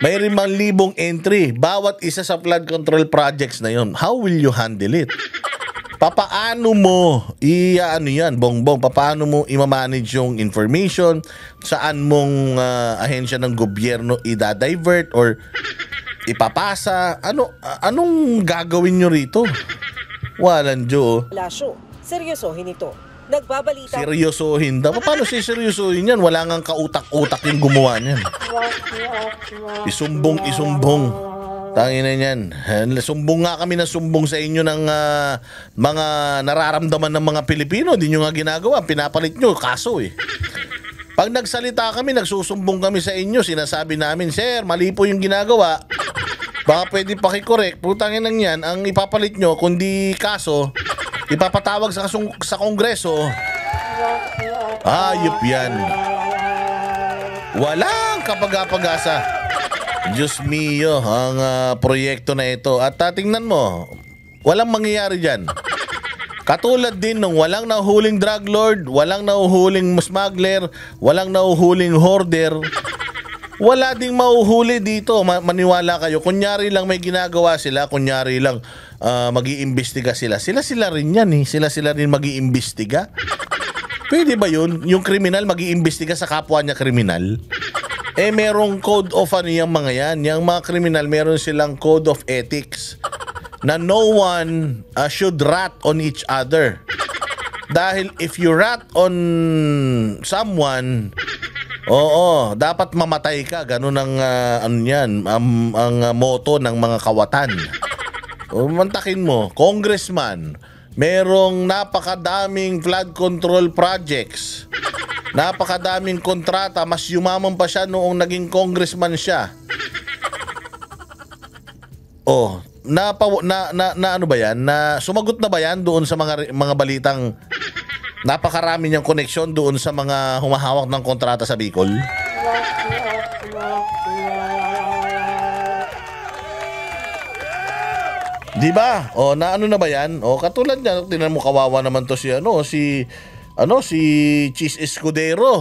May 5,000 entry. Bawat isa sa flood control projects na yon. How will you handle it? Papaano mo yan, bongbong? Papaano mo i-manage yung information? Saan mong ahensya ng gobyerno i-divert or ipapasa? Anong gagawin nyo rito? Walang Diyo. Lasyo, seryosohin ito. Nagbabalita. Seryosohin daw? Paano seryosohin yan? Wala ngang kautak-utak yung gumawa niyan. Isumbong. Tangin na yan. Sumbong nga kami na sumbong sa inyo ng mga nararamdaman ng mga Pilipino. Di nyo nga ginagawa. Pinapalit nyo. Kaso eh. Pag nagsalita kami, nagsusumbong kami sa inyo, sinasabi namin, Sir, mali po yung ginagawa. Baka pwede pakikorek. Putangin lang yan. Ang ipapalit nyo, kundi kaso, ipapatawag sa Kongreso. Ayop yan. Walang kapag-apag-asa. Diyos mio, ang proyekto na ito. At tingnan mo, walang mangyayari dyan. Katulad din nung walang nahuhuling drug lord, walang nahuhuling smuggler, walang nahuhuling hoarder. Wala ding mauhuli dito, maniwala kayo. Kunyari lang may ginagawa sila, kunyari lang mag-iimbestiga sila. Sila rin yan eh. Sila rin mag-iimbestiga. Pwede ba yun? Yung kriminal mag-iimbestiga sa kapwa niya kriminal? Merong code of yung mga yan. Yung mga kriminal, meron silang code of ethics na no one should rat on each other. Dahil if you rat on someone, dapat mamatay ka. Ganun ang ang motto ng mga kawatan. Mantakin mo, congressman, merong napakadaming flood control projects. Napakadaming kontrata, mas yumaman pa siya noong naging congressman siya. Ano ba yan? Sumagot na ba yan doon sa mga balitang napakarami niyang koneksyon doon sa mga humahawak ng kontrata sa Bicol? Di ba? Ano na ba yan? Katulad niya, tingnan mo, kawawa naman to si Cheese Escudero.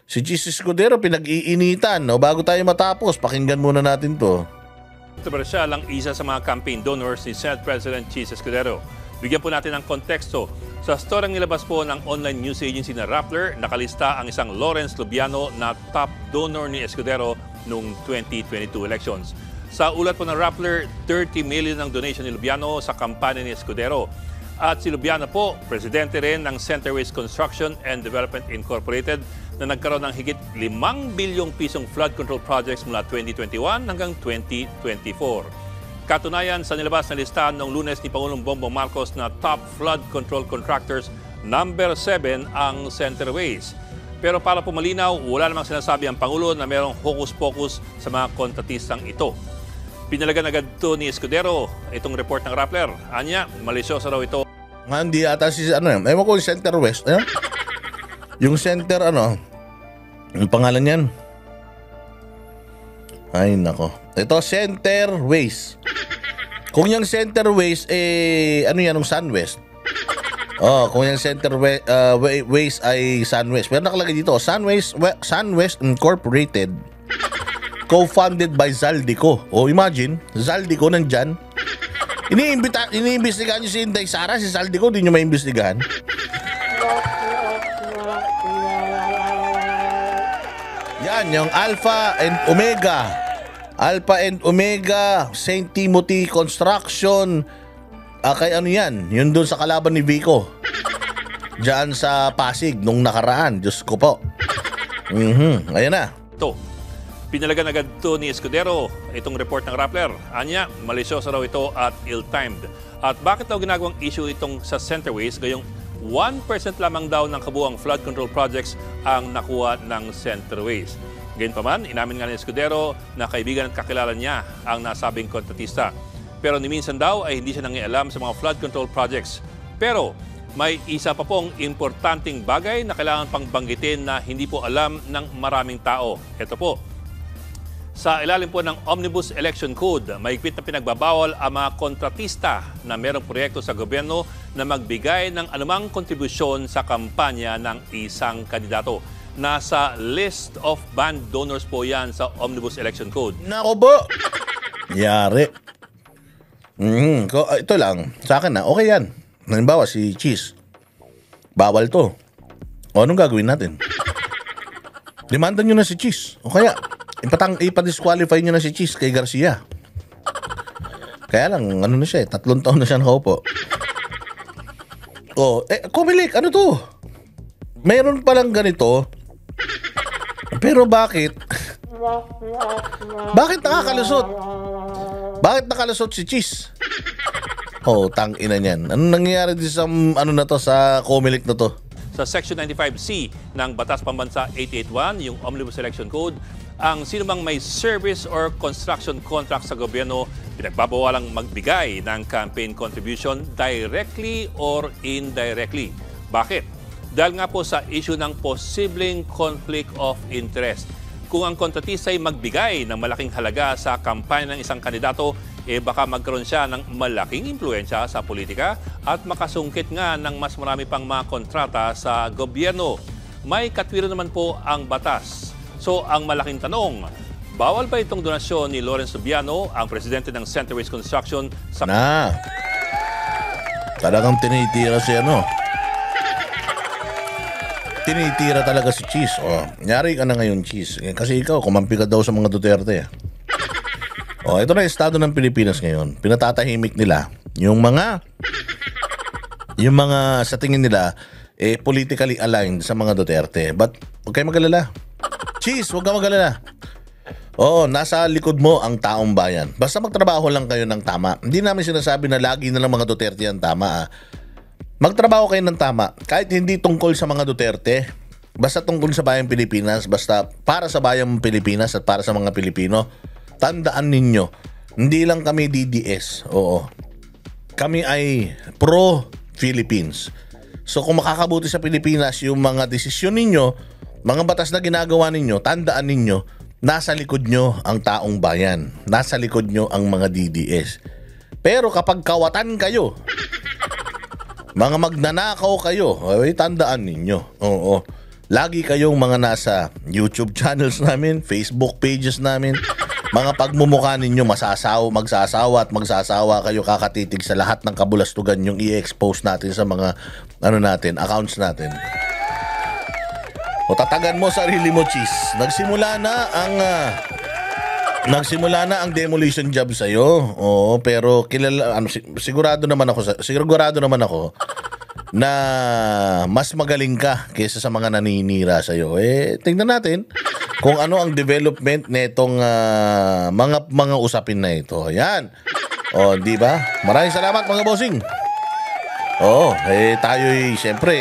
Si Cheese Escudero pinag-iinitan. Bago tayo matapos, pakinggan muna natin to. Kontrobersyal ang isa sa mga campaign donors ni Senate President Cheese Escudero. Bigyan po natin ng konteksto. Sa storyang nilabas po ng online news agency na Rappler, nakalista ang isang Lawrence Lubiano na top donor ni Escudero noong 2022 elections. Sa ulat po ng Rappler, 30 million ang donation ni Lubiano sa kampanya ni Escudero. At si Lubiano po, presidente rin ng Centerways Construction and Development Incorporated na nagkaroon ng higit 5 bilyong pisong flood control projects mula 2021 hanggang 2024. Katunayan, sa nilabas na listahan noong Lunes ni Pangulong Bongbong Marcos na top flood control contractors, number 7 ang Centerways. Pero para po malinaw, wala namang sinasabi ang Pangulo na mayroong hocus-pocus sa mga kontratistang ito. Pinalagan agad ito ni Escudero itong report ng Rappler. Anya, malisyoso raw ito. Hindi ata ewan ko yung Center West. Yung Center, yung pangalan yan? Ay, nako. Ito, Center Ways. Kung yung Center Ways, yung SunWest? Kung yung Center Ways ay SunWest. Pero nakalagay dito, SunWest Incorporated. co-funded by Zaldico. O imagine, Zaldico nandyan. Iniimbestigahan niyo si Inday Sara, si Zaldico, di niyo maimbestigahan. Yan, yung Alpha and Omega. Alpha and Omega, St. Timothy Construction. Kay ano yan? Yun doon sa kalaban ni Vico. Diyan sa Pasig nung nakaraan. Diyos ko po. Ayan na. Ito, pinalagan agad ito ni Escudero, itong report ng Rappler. Anya, malisyoso raw ito at ill-timed. At bakit daw ginagawang issue itong sa Centerways, gayong 1% lamang daw ng kabuang flood control projects ang nakuha ng Centerways. Gayunpaman, inamin nga ni Escudero na kaibigan at kakilala niya ang nasabing kontratista. Pero ni minsan daw ay hindi siya nangialam sa mga flood control projects. Pero may isa pa pong importanteng bagay na kailangan pang banggitin na hindi po alam ng maraming tao. Ito po. Sa ilalim po ng Omnibus Election Code, mahigpit na pinagbabawal ang mga kontratista na mayroong proyekto sa gobyerno na magbigay ng anumang kontribusyon sa kampanya ng isang kandidato. Nasa list of banned donors po yan sa Omnibus Election Code. Nako po! Yari. Ito lang, sa akin na, okay yan. Halimbawa si Cheese, bawal to. O anong gagawin natin? Demandan nyo na si Cheese. O kaya, ipa-disqualify nyo na si Cheese kay Garcia. Kaya lang, ano na siya 3 taon na siya nakaupo. Kumilik, ano to? Meron palang ganito. Pero bakit? Bakit nakalusot? Bakit nakalusot si Cheese? Tangina niyan. Anong nangyayari din sa sa Comelec na to? Sa Section 95C ng Batas Pambansa 881, yung Omnibus Election Code, ang sinumang may service or construction contract sa gobyerno pinagbabawalang magbigay ng campaign contribution directly or indirectly. Bakit? Dahil nga po sa issue ng posibleng conflict of interest. Kung ang kontratista ay magbigay ng malaking halaga sa kampanya ng isang kandidato, baka magkaroon siya ng malaking impluensya sa politika at makasungkit nga ng mas marami pang mga kontrata sa gobyerno. May katwiro naman po ang batas. So ang malaking tanong, bawal ba itong donasyon ni Lawrence Subiano, ang presidente ng Centerways Construction sa... Talagang tinitira siya, Tinitira talaga si Cheese. Nyari ka na ngayon, Cheese. Kasi ikaw, kumampi ka daw sa mga Duterte. Ito na yung estado ng Pilipinas ngayon. Pinatatahimik nila yung mga sa tingin nila politically aligned sa mga Duterte. But huwag kayo mag-alala. Cheese, huwag ka mag-alala. Nasa likod mo ang taong bayan. Basta magtrabaho lang kayo ng tama. Hindi namin sinasabi na lagi na lang mga Duterte ang tama. Magtrabaho kayo ng tama. Kahit hindi tungkol sa mga Duterte, basta tungkol sa bayang Pilipinas, basta para sa bayang Pilipinas at para sa mga Pilipino, tandaan ninyo, hindi lang kami DDS. Kami ay pro-Philippines. So kung makakabuti sa Pilipinas yung mga desisyon ninyo, mga batas na ginagawa ninyo, tandaan ninyo, nasa likod nyo ang taong bayan. Nasa likod nyo ang mga DDS. Pero kapag kawatan kayo, mga magnanakaw kayo, tandaan ninyo. Lagi kayong mga nasa YouTube channels namin, Facebook pages namin. Mga pagmumukha ninyo magsasawa at magsasawa kayo kakatitig sa lahat ng kabulastugan yung i-expose natin sa mga accounts natin. Tatagan mo sarili mo, Cheese. Nagsimula na ang demolition job sa iyo. Pero sigurado naman ako na mas magaling ka kaysa sa mga naninira sa iyo. Tingnan natin kung ano ang development nitong mga usapin na ito. Ayan. Di ba? Maraming salamat mga bossing. Tayo'y siyempre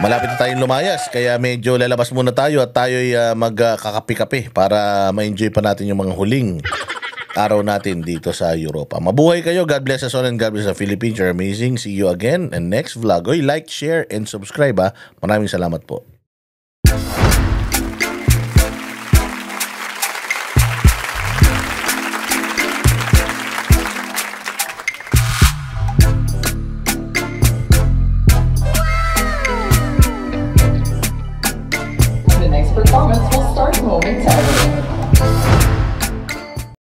malapit na tayong lumayas, kaya medyo lalabas muna tayo at tayo'y magkakape-kape para ma-enjoy pa natin yung mga huling araw natin dito sa Europa. Mabuhay kayo. God bless us all and God bless the Philippines. You're amazing. See you again in next vlog. Like, share, and subscribe. Maraming salamat po.